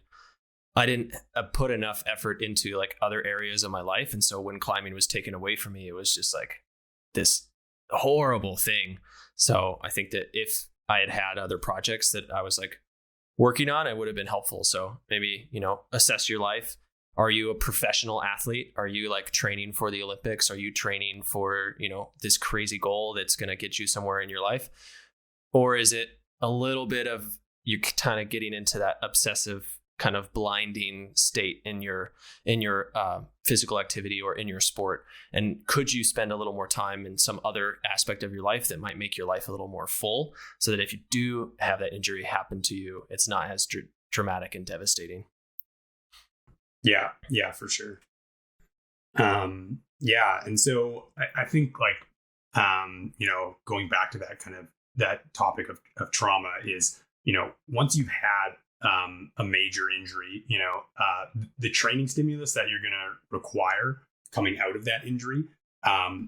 I didn't put enough effort into like other areas of my life. And so when climbing was taken away from me, it was just like this horrible thing. So I think that if I had had other projects that I was like working on, it would have been helpful. So maybe, assess your life. Are you a professional athlete? Are you like training for the Olympics? Are you training for, this crazy goal that's going to get you somewhere in your life? Or is it a little bit of you kind of getting into that obsessive kind of blinding state in your physical activity or in your sport? And could you spend a little more time in some other aspect of your life that might make your life a little more full, so that if you do have that injury happen to you, it's not as dramatic and devastating? Yeah, for sure. And so I think like, going back to that kind of that topic of trauma is, once you've had a major injury, the training stimulus that you're going to require coming out of that injury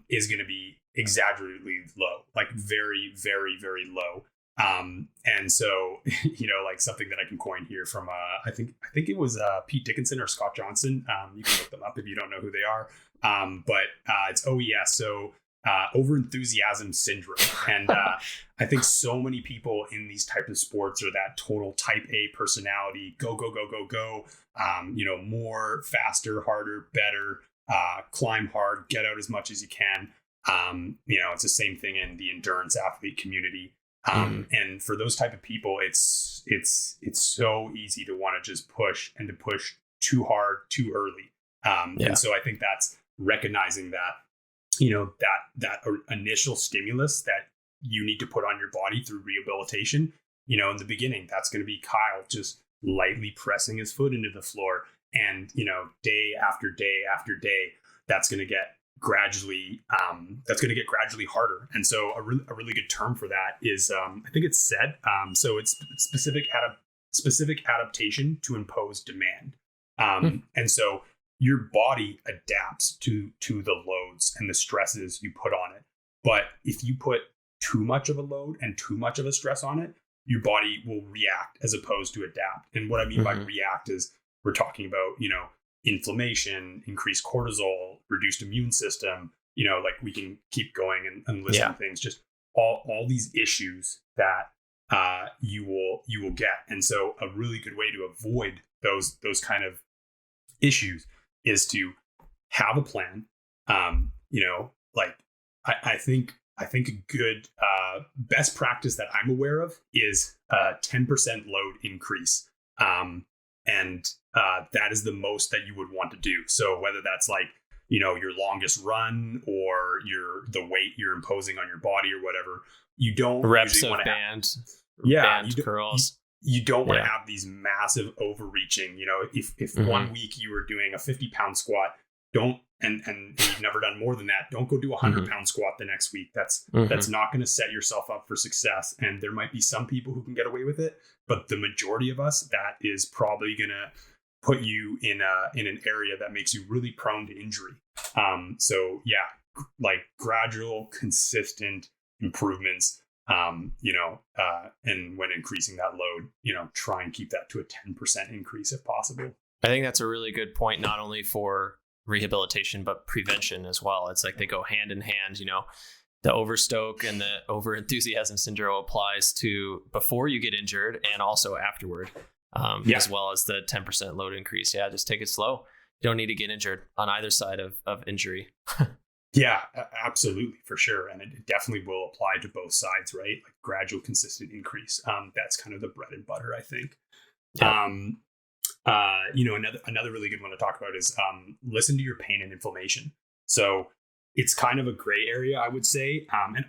is going to be exaggeratedly low, like very, very, very low. And so, like something that I can coin here from, I think it was Pete Dickinson or Scott Johnson. You can look them up if you don't know who they are. But it's OES. So overenthusiasm syndrome. And I think so many people in these types of sports are that total type A personality, go, more, faster, harder, better, climb hard, get out as much as you can. It's the same thing in the endurance athlete community. And for those type of people, it's so easy to want to just push too hard, too early. And so I think that's recognizing that, that initial stimulus that you need to put on your body through rehabilitation, in the beginning, that's going to be Kyle just lightly pressing his foot into the floor. And, day after day after day, that's going to get gradually harder. And so a really good term for that is, I think it's SAID. So it's specific adaptation to impose demand. And so your body adapts to the loads and the stresses you put on it. But if you put too much of a load and too much of a stress on it, your body will react as opposed to adapt. And what I mean by react is we're talking about, inflammation, increased cortisol, reduced immune system, like we can keep going and listing things, just all these issues that you will get. And so a really good way to avoid those kind of issues is to have a plan. I think a good best practice that I'm aware of is 10% load increase. And that is the most that you would want to do. So whether that's like, your longest run or the weight you're imposing on your body or whatever, you don't reps of band curls. You don't want to have these massive overreaching, if 1 week you were doing a 50-pound squat, and you've never done more than that, don't go do a 100-pound squat the next week. That's not going to set yourself up for success. And there might be some people who can get away with it, but the majority of us, that is probably going to put you in an area that makes you really prone to injury. Like gradual, consistent improvements, and when increasing that load, try and keep that to a 10% increase if possible. I think that's a really good point, not only for rehabilitation, but prevention as well. It's like they go hand in hand, the overstoke and the overenthusiasm syndrome applies to before you get injured and also afterward, as well as the 10% load increase. Yeah, just take it slow. You don't need to get injured on either side of injury. Yeah, absolutely, for sure. And it definitely will apply to both sides, right? Like gradual, consistent increase. That's kind of the bread and butter, I think. Yeah. Another really good one to talk about is listen to your pain and inflammation. So it's kind of a gray area, I would say.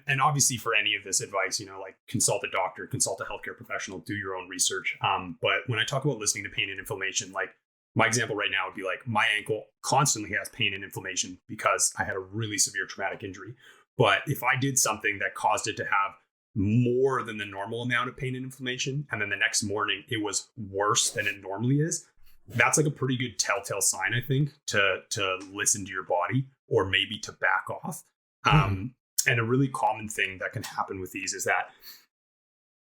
And obviously for any of this advice, like consult a doctor, consult a healthcare professional, do your own research. But when I talk about listening to pain and inflammation, like my example right now would be like my ankle constantly has pain and inflammation because I had a really severe traumatic injury. But if I did something that caused it to have more than the normal amount of pain and inflammation, and then the next morning it was worse than it normally is, that's like a pretty good telltale sign, I think, to listen to your body or maybe to back off. And a really common thing that can happen with these is that,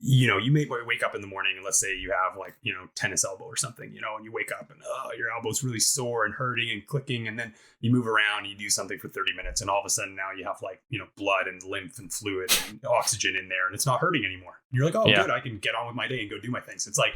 you may wake up in the morning and let's say you have like, tennis elbow or something, and you wake up and your elbow's really sore and hurting and clicking. And then you move around and you do something for 30 minutes. And all of a sudden now you have like, blood and lymph and fluid and oxygen in there and it's not hurting anymore. And you're like, oh, good, I can get on with my day and go do my things. It's like,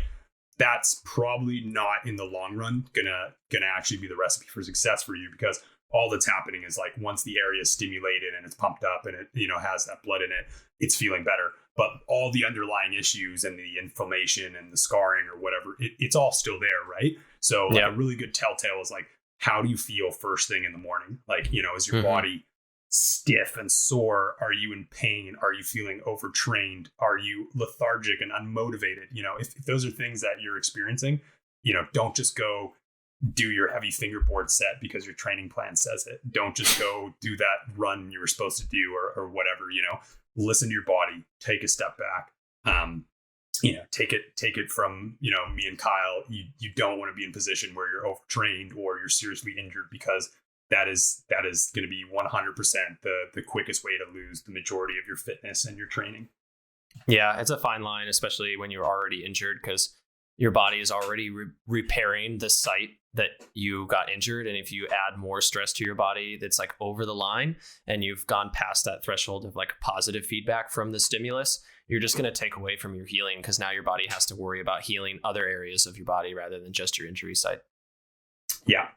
that's probably not in the long run gonna actually be the recipe for success for you, because all that's happening is like once the area is stimulated and it's pumped up and it has that blood in it, it's feeling better. But all the underlying issues and the inflammation and the scarring or whatever, it's all still there, right? So like a really good telltale is like, how do you feel first thing in the morning? Like, is your body stiff and sore? Are you in pain? Are you feeling overtrained? Are you lethargic and unmotivated? If those are things that you're experiencing, don't just go do your heavy fingerboard set because your training plan says it. Don't just go do that run you were supposed to do or whatever, listen to your body, take a step back. Take it from, me and Kyle, you don't want to be in a position where you're overtrained or you're seriously injured, because that is going to be 100% the quickest way to lose the majority of your fitness and your training. Yeah, it's a fine line, especially when you're already injured, because your body is already repairing the site that you got injured. And if you add more stress to your body that's like over the line and you've gone past that threshold of like positive feedback from the stimulus, you're just going to take away from your healing, because now your body has to worry about healing other areas of your body rather than just your injury site. Yeah,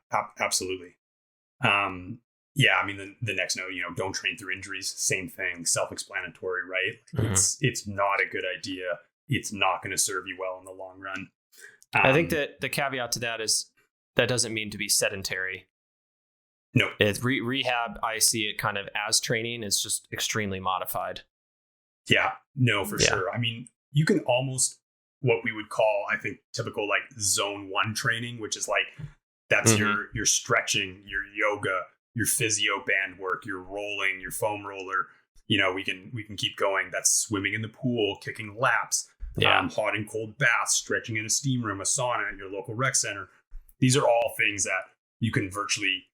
absolutely. The next note, don't train through injuries. Same thing, self-explanatory, right? It's not a good idea. It's not going to serve you well in the long run. I think that the caveat to that is that doesn't mean to be sedentary. No. It's rehab, I see it kind of as training. It's just extremely modified. Yeah, no, for sure. I mean, you can almost what we would call, I think, typical like zone 1 training, which is like, that's your stretching, your yoga, your physio band work, your rolling, your foam roller. We can keep going. That's swimming in the pool, kicking laps, hot and cold baths, stretching in a steam room, a sauna at your local rec center. These are all things that you can virtually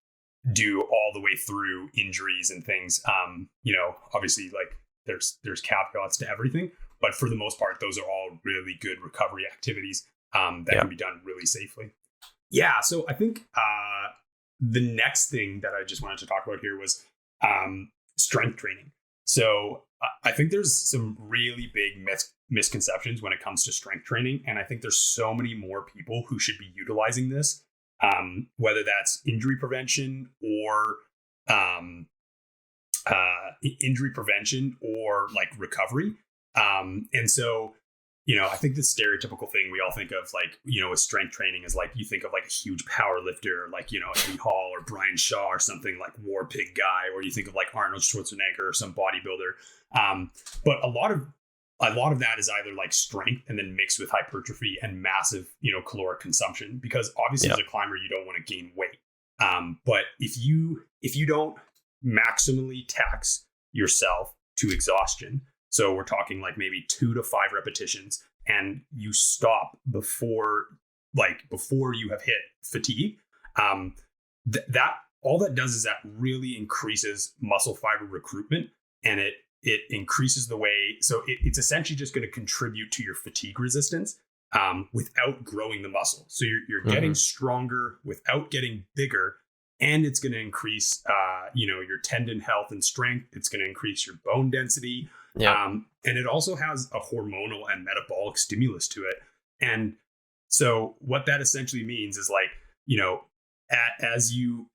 do all the way through injuries and things. Obviously, like there's caveats to everything, but for the most part, those are all really good recovery activities that can be done really safely. Yeah. So I think the next thing that I just wanted to talk about here was strength training. So I think there's some really big misconceptions when it comes to strength training. And I think there's so many more people who should be utilizing this, whether that's injury prevention or like recovery. And so, I think the stereotypical thing we all think of, like, with strength training is like, you think of like a huge power lifter, like, Eddie Hall or Brian Shaw or something, like War Pig guy, or you think of like Arnold Schwarzenegger or some bodybuilder. But a lot of that is either like strength and then mixed with hypertrophy and massive, caloric consumption, because obviously as a climber, you don't want to gain weight. But if you don't maximally tax yourself to exhaustion, so we're talking like maybe 2 to 5 repetitions, and you stop before you have hit fatigue. That all that does is that really increases muscle fiber recruitment, and it increases the way. So it's essentially just going to contribute to your fatigue resistance without growing the muscle. So you're getting stronger without getting bigger, and it's going to increase your tendon health and strength. It's going to increase your bone density. And it also has a hormonal and metabolic stimulus to it. And so what that essentially means is like, as you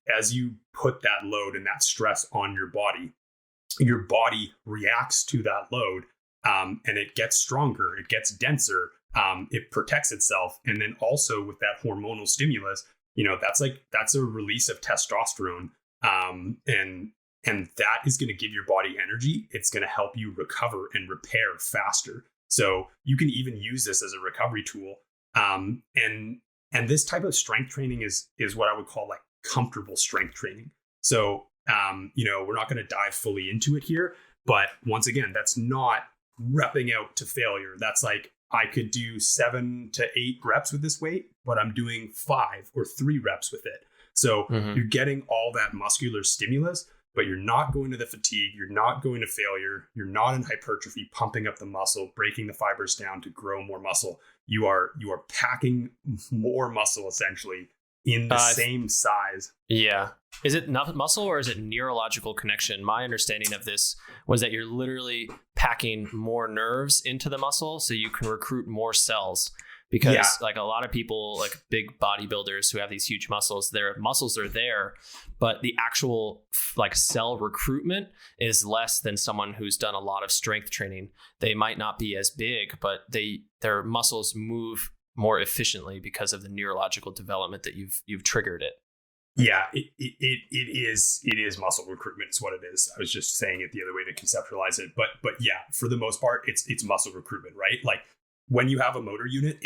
put that load and that stress on your body reacts to that load, and it gets stronger, it gets denser, it protects itself. And then also with that hormonal stimulus, that's a release of testosterone. And that is going to give your body energy. It's going to help you recover and repair faster. So you can even use this as a recovery tool. And And this type of strength training is what I would call like comfortable strength training. So, we're not going to dive fully into it here, but once again, that's not repping out to failure. That's like, I could do 7 to 8 reps with this weight, but I'm doing 5 or 3 reps with it. So you're getting all that muscular stimulus, but you're not going to the fatigue. You're not going to failure. You're not in hypertrophy, pumping up the muscle, breaking the fibers down to grow more muscle. You are packing more muscle essentially in the same size. Yeah. Is it not muscle or is it neurological connection? My understanding of this was that you're literally packing more nerves into the muscle so you can recruit more cells. Because like a lot of people, like big bodybuilders who have these huge muscles, their muscles are there, but the actual like cell recruitment is less than someone who's done a lot of strength training. They might not be as big, but their muscles move more efficiently because of the neurological development that you've triggered it. Yeah, it is muscle recruitment. It's what it is. I was just saying it the other way to conceptualize it, but yeah, for the most part, it's muscle recruitment, right? Like when you have a motor unit,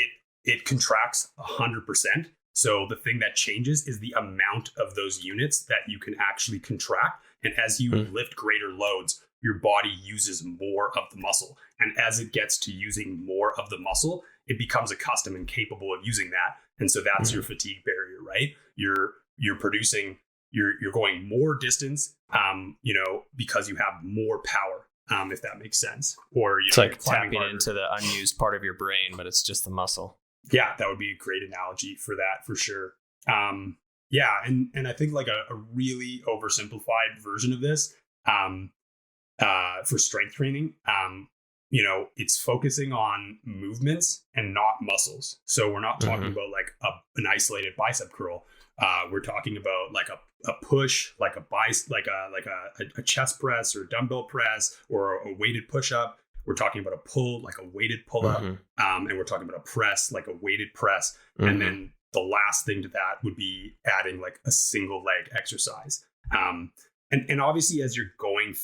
it contracts 100%. So the thing that changes is the amount of those units that you can actually contract. And as you lift greater loads, your body uses more of the muscle. And as it gets to using more of the muscle, it becomes accustomed and capable of using that. And so that's your fatigue barrier, right? You're producing, you're going more distance, because you have more power. If that makes sense. Or it's like tapping into the unused part of your brain, but it's just the muscle. Yeah, that would be a great analogy for that, for sure. And I think like a really oversimplified version of this for strength training, it's focusing on movements and not muscles. So we're not talking about like an isolated bicep curl. We're talking about like a push, like a chest press or dumbbell press or a weighted push up. We're talking about a pull, like a weighted pull up, and we're talking about a press, like a weighted press. And then the last thing to that would be adding like a single leg exercise. And obviously as you're going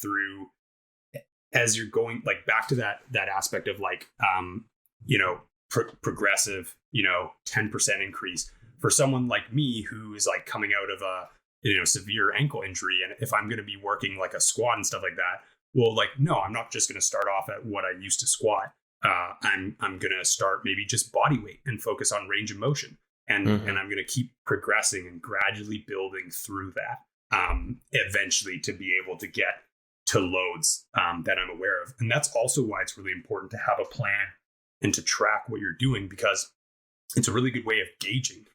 like back to that aspect of like, progressive, 10% increase for someone like me who is like coming out of a, severe ankle injury. And if I'm going to be working like a squat and stuff like that, well, like, no, I'm not just going to start off at what I used to squat. I'm going to start maybe just body weight and focus on range of motion. And I'm going to keep progressing and gradually building through that, eventually to be able to get to loads that I'm aware of. And that's also why it's really important to have a plan and to track what you're doing, because it's a really good way of gauging,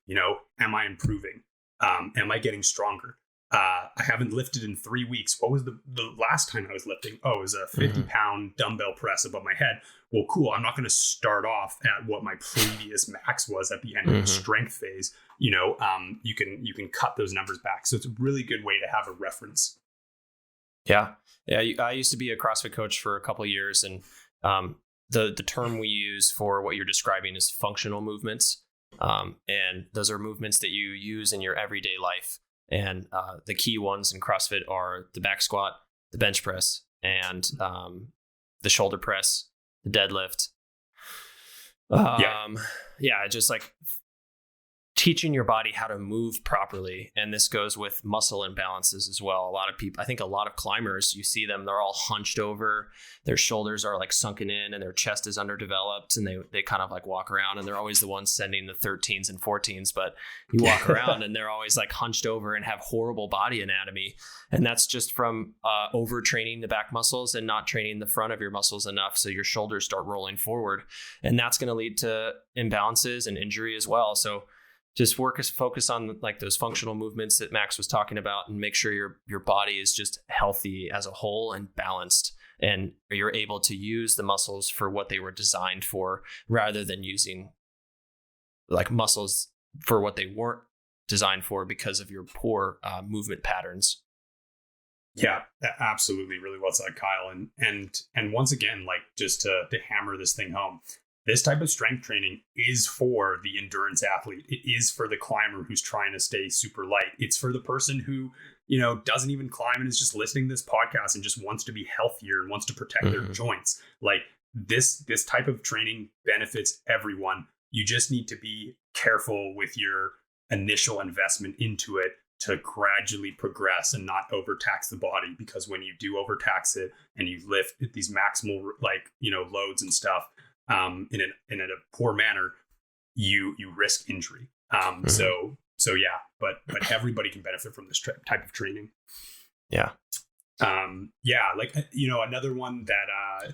am I improving? Am I getting stronger? I haven't lifted in 3 weeks. What was the last time I was lifting? Oh, it was a 50-pound dumbbell press above my head. Well, cool. I'm not going to start off at what my previous max was at the end of the strength phase. You can cut those numbers back. So it's a really good way to have a reference. Yeah. I used to be a CrossFit coach for a couple of years, and the term we use for what you're describing is functional movements. And those are movements that you use in your everyday life. And the key ones in CrossFit are the back squat, the bench press, and the shoulder press, the deadlift. Just like teaching your body how to move properly. And this goes with muscle imbalances as well. A lot of people, I think a lot of climbers, you see them, they're all hunched over, their shoulders are like sunken in and their chest is underdeveloped, and they kind of like walk around, and they're always the ones sending the 13s and 14s, but you walk around and they're always like hunched over and have horrible body anatomy. And that's just from overtraining the back muscles and not training the front of your muscles enough. So your shoulders start rolling forward, and that's going to lead to imbalances and injury as well. So just focus on like those functional movements that Max was talking about, and make sure your body is just healthy as a whole and balanced, and you're able to use the muscles for what they were designed for, rather than using like muscles for what they weren't designed for because of your poor movement patterns. Yeah, absolutely. Really well said, Kyle. And once again, like just to hammer this thing home, this type of strength training is for the endurance athlete. It is for the climber who's trying to stay super light. It's for the person who, doesn't even climb and is just listening to this podcast and just wants to be healthier and wants to protect their joints. Like this type of training benefits everyone. You just need to be careful with your initial investment into it to gradually progress and not overtax the body, because when you do overtax it and you lift these maximal loads and stuff in a poor manner, you risk injury. So yeah, but everybody can benefit from this type of training. Yeah. Another one that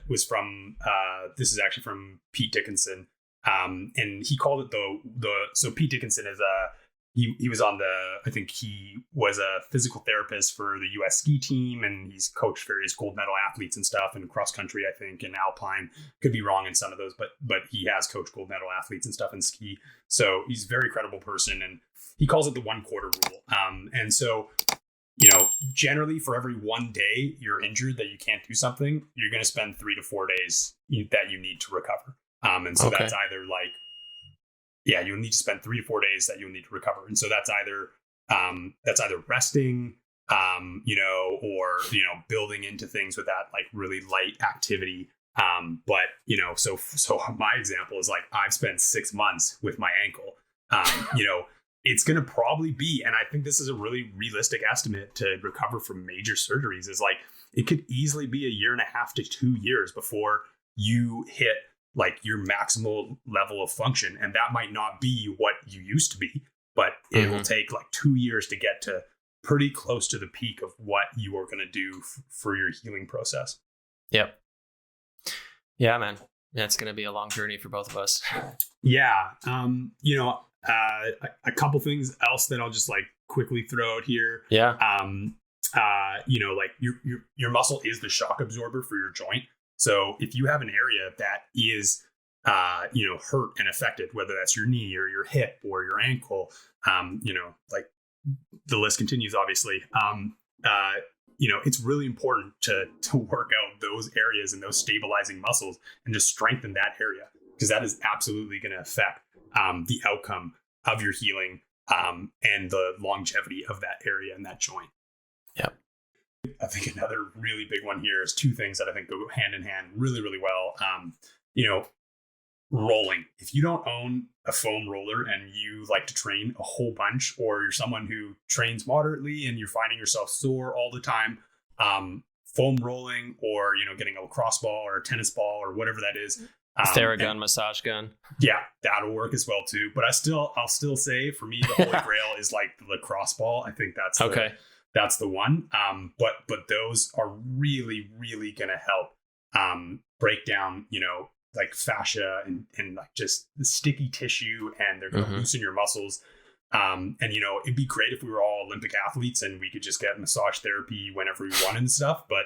was from this is actually from Pete Dickinson, and he called it so Pete Dickinson is he was on I think he was a physical therapist for the US ski team, and he's coached various gold medal athletes and stuff in cross country, I think, and alpine. Could be wrong in some of those, but he has coached gold medal athletes and stuff in ski. So he's a very credible person, and he calls it the 1/4 rule. And so, generally for every 1 day you're injured that you can't do something, you're going to spend 3 to 4 days that you need to recover. And so that's either you'll need to spend 3 to 4 days that you'll need to recover. And so that's either resting, or, building into things with that like really light activity. So my example is like, I've spent 6 months with my ankle. It's going to probably be, and I think this is a really realistic estimate to recover from major surgeries, is like, it could easily be 1.5 to 2 years before you hit like your maximal level of function. And that might not be what you used to be, but it will take like 2 years to get to pretty close to the peak of what you are going to do for your healing process. Yep. Yeah, man. That's going to be a long journey for both of us. Yeah. A couple things else that I'll just like quickly throw out here. Yeah. Like your muscle is the shock absorber for your joint. So if you have an area that is, hurt and affected, whether that's your knee or your hip or your ankle, like the list continues, obviously, it's really important to work out those areas and those stabilizing muscles and just strengthen that area, because that is absolutely going to affect the outcome of your healing and the longevity of that area and that joint. Yeah. I think another really big one here is two things that I think go hand in hand really, really well. Rolling. If you don't own a foam roller and you like to train a whole bunch, or you're someone who trains moderately and you're finding yourself sore all the time, foam rolling, or, getting a lacrosse ball or a tennis ball or whatever that is. Theragun, massage gun. Yeah, that'll work as well too. But I'll still say, for me, the holy grail is like the lacrosse ball. I think that's that's the one. But those are really, really going to help break down, like fascia and like just the sticky tissue, and they're going to loosen your muscles. It'd be great if we were all Olympic athletes and we could just get massage therapy whenever we wanted and stuff. But,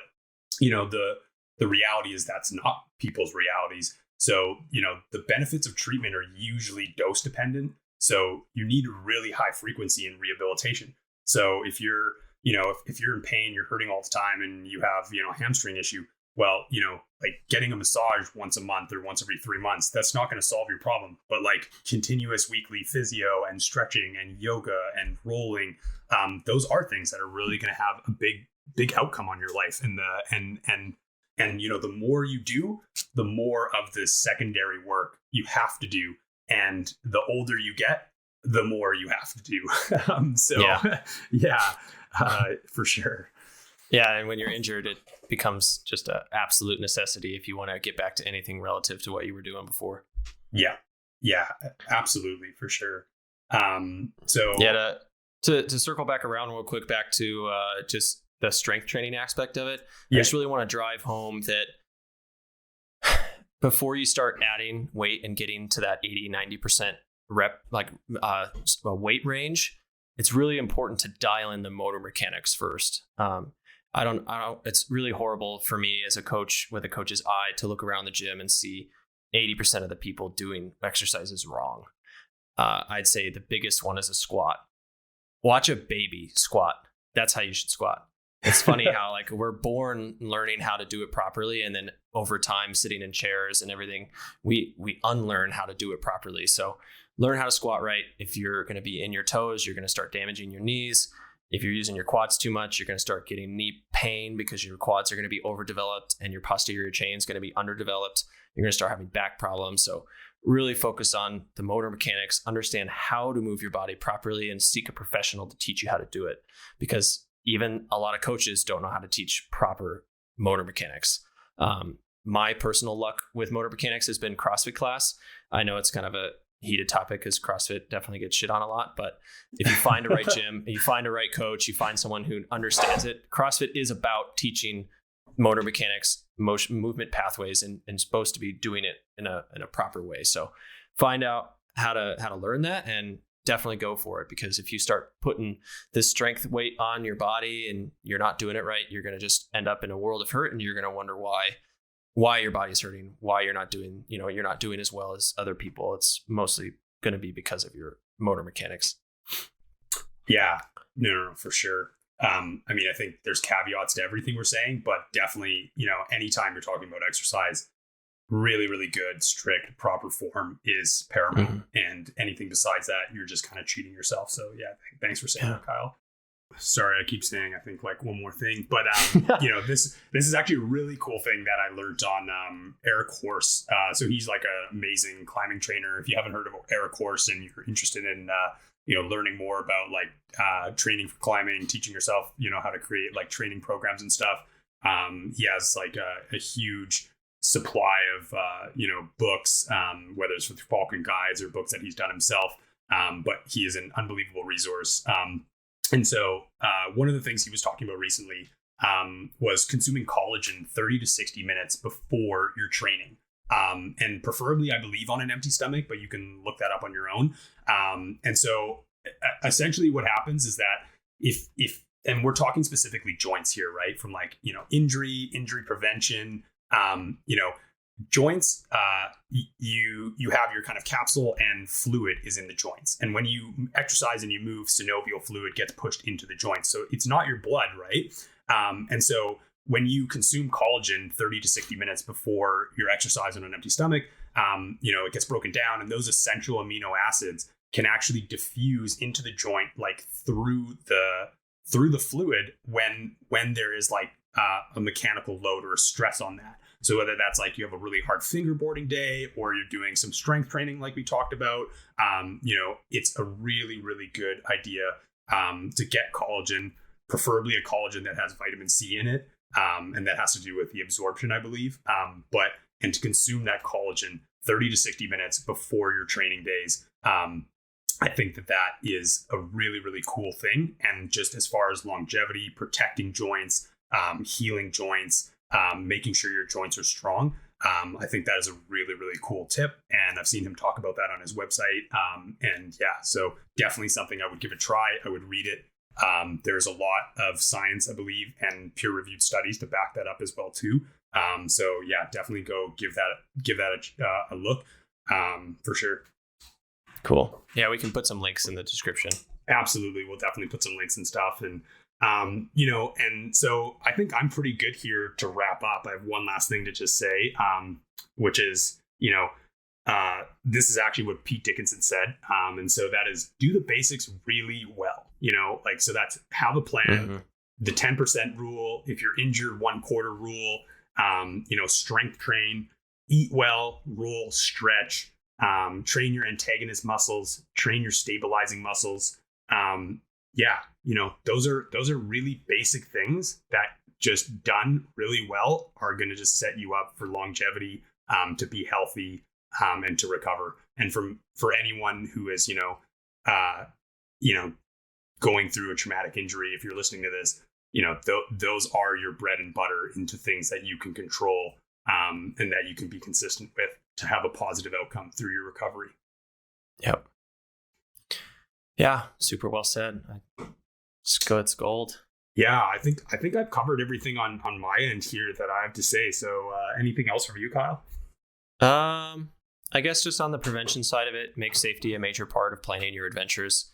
the reality is that's not people's realities. So, the benefits of treatment are usually dose dependent. So you need really high frequency in rehabilitation. So if you're, if you're in pain, you're hurting all the time, and you have, a hamstring issue, well, like getting a massage once a month or once every 3 months, that's not going to solve your problem. But like continuous weekly physio and stretching and yoga and rolling, those are things that are really going to have a big outcome on your life. And the more you do, the more of this secondary work you have to do. And the older you get, the more you have to do. For sure. Yeah. And when you're injured, it becomes just an absolute necessity if you want to get back to anything relative to what you were doing before. Yeah. Yeah, absolutely. For sure. To circle back around real quick, back to just the strength training aspect of it. I just really want to drive home that before you start adding weight and getting to that 80-90% rep, weight range, it's really important to dial in the motor mechanics first. It's really horrible for me as a coach with a coach's eye to look around the gym and see 80% of the people doing exercises wrong. I'd say the biggest one is a squat. Watch a baby squat. That's how you should squat. It's funny how we're born learning how to do it properly, and then over time, sitting in chairs and everything, we unlearn how to do it properly. So learn how to squat right. If you're going to be in your toes, you're going to start damaging your knees. If you're using your quads too much, you're going to start getting knee pain because your quads are going to be overdeveloped and your posterior chain is going to be underdeveloped. You're going to start having back problems. So really focus on the motor mechanics, understand how to move your body properly, and seek a professional to teach you how to do it. Because even a lot of coaches don't know how to teach proper motor mechanics. My personal luck with motor mechanics has been CrossFit class. I know it's kind of a heated topic because CrossFit definitely gets shit on a lot, but if you find a right gym, you find a right coach, you find someone who understands it. CrossFit is about teaching motor mechanics, motion, movement pathways, and supposed to be doing it in a proper way. So find out how to learn that and definitely go for it, because if you start putting this strength weight on your body and you're not doing it right, you're going to just end up in a world of hurt, and you're going to wonder why your body's hurting, why you're not doing as well as other people. It's mostly going to be because of your motor mechanics. Yeah, no, for sure. I mean, I think there's caveats to everything we're saying, but definitely, anytime you're talking about exercise, really, really good, strict, proper form is paramount. Mm-hmm. And anything besides that, you're just kind of cheating yourself. So yeah, thanks for saying that, Kyle. Sorry, I keep saying, I think like one more thing, but this is actually a really cool thing that I learned on Eric Horse. So he's like an amazing climbing trainer. If you haven't heard of Eric Horse and you're interested in learning more about like training for climbing, teaching yourself how to create like training programs and stuff, he has like a huge supply of books, whether it's with Falcon Guides or books that he's done himself, but he is an unbelievable resource. And so one of the things he was talking about recently was consuming collagen 30 to 60 minutes before your training. And preferably, I believe, on an empty stomach, but you can look that up on your own. And so essentially what happens is that if and we're talking specifically joints here, right? From like, injury prevention, joints, you have your kind of capsule and fluid is in the joints. And when you exercise and you move, synovial fluid gets pushed into the joints. So it's not your blood, right? And so when you consume collagen 30 to 60 minutes before your exercise on an empty stomach, it gets broken down, and those essential amino acids can actually diffuse into the joint, like through the fluid when there is like a mechanical load or a stress on that. So whether that's like you have a really hard fingerboarding day or you're doing some strength training like we talked about, it's a really, really good idea to get collagen, preferably a collagen that has vitamin C in it. And that has to do with the absorption, I believe. And to consume that collagen 30 to 60 minutes before your training days, I think that is a really, really cool thing. And just as far as longevity, protecting joints, healing joints, making sure your joints are strong, I think that is a really, really cool tip. And I've seen him talk about that on his website. And yeah, so definitely something I would give a try. I would read it. There's a lot of science, I believe, and peer-reviewed studies to back that up as well too. So yeah, definitely go give that a look, for sure. Cool. Yeah, we can put some links in the description. Absolutely, we'll definitely put some links and stuff. And and so I think I'm pretty good here to wrap up. I have one last thing to just say, which is this is actually what Pete Dickinson said, and so that is do the basics really well. So that's have a plan, mm-hmm. the 10% rule. If you're injured, 1/4 rule, strength train, eat well, roll, stretch, train your antagonist muscles, train your stabilizing muscles. Those are really basic things that just done really well are going to just set you up for longevity, to be healthy, and to recover. And for anyone who is, going through a traumatic injury, if you're listening to this, those are your bread and butter into things that you can control, and that you can be consistent with to have a positive outcome through your recovery. Yep. Yeah. Super well said. It's gold. Yeah. I think I've covered everything on my end here that I have to say. So, anything else from you, Kyle? I guess just on the prevention side of it, make safety a major part of planning your adventures.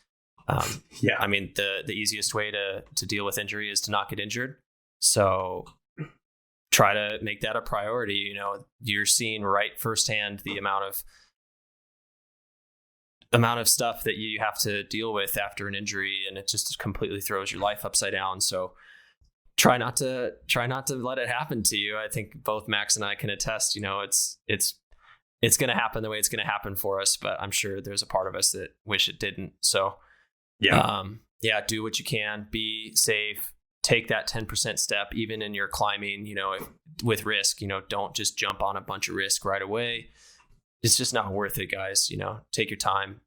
Yeah. I mean, the easiest way to deal with injury is to not get injured. So try to make that a priority. You're seeing right firsthand the amount of stuff that you have to deal with after an injury, and it just completely throws your life upside down. So try not to let it happen to you. I think both Max and I can attest, it's it's going to happen the way it's going to happen for us, but I'm sure there's a part of us that wish it didn't. So do what you can, be safe, take that 10% step, even in your climbing, with risk, don't just jump on a bunch of risk right away. It's just not worth it, guys. Take your time,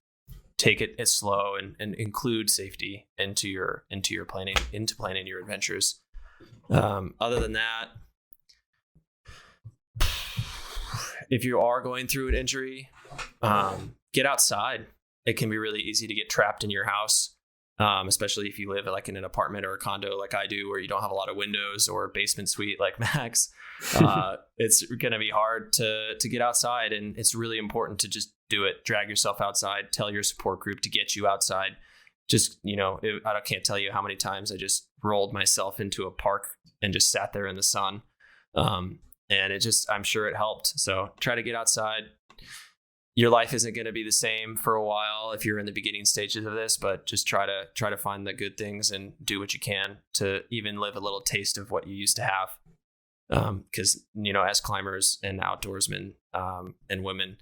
take it as slow, and include safety into planning your adventures. Other than that, if you are going through an injury, get outside. It can be really easy to get trapped in your house, especially if you live like in an apartment or a condo like I do, where you don't have a lot of windows, or a basement suite like Max. It's going to be hard to get outside, and it's really important to just do it. Drag yourself outside. Tell your support group to get you outside. Just, I can't tell you how many times I just rolled myself into a park and just sat there in the sun. And I'm sure it helped. So try to get outside. Your life isn't going to be the same for a while if you're in the beginning stages of this, but just try to find the good things and do what you can to even live a little taste of what you used to have. Because, as climbers and outdoorsmen and women,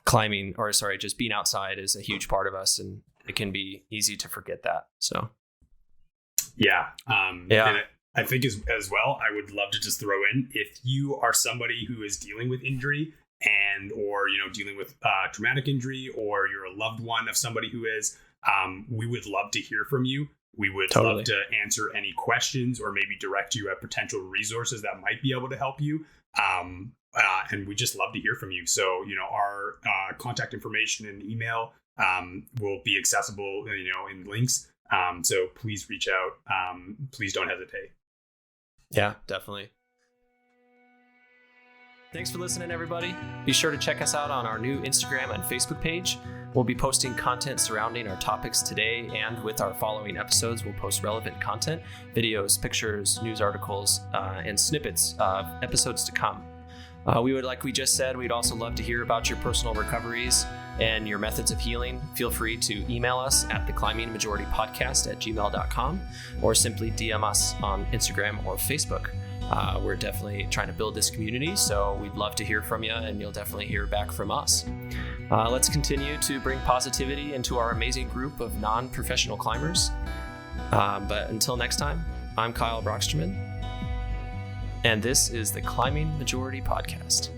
just being outside is a huge part of us, and it can be easy to forget that. So, And I think as well, I would love to just throw in, if you are somebody who is dealing with injury or dealing with traumatic injury, or you're a loved one of somebody who is, we would love to hear from you. We would love to answer any questions, or maybe direct you at potential resources that might be able to help you. And we just love to hear from you. So, our contact information and email will be accessible, in links. So please reach out. Please don't hesitate. Yeah, definitely. Thanks for listening, everybody. Be sure to check us out on our new Instagram and Facebook page. We'll be posting content surrounding our topics today, and with our following episodes, we'll post relevant content, videos, pictures, news articles, and snippets of episodes to come. Like we just said, we'd also love to hear about your personal recoveries and your methods of healing. Feel free to email us at theclimbingmajoritypodcast@gmail.com, or simply DM us on Instagram or Facebook. We're definitely trying to build this community, so we'd love to hear from you, and you'll definitely hear back from us. Let's continue to bring positivity into our amazing group of non-professional climbers. But until next time, I'm Kyle Brocksterman, and this is the Climbing Majority Podcast.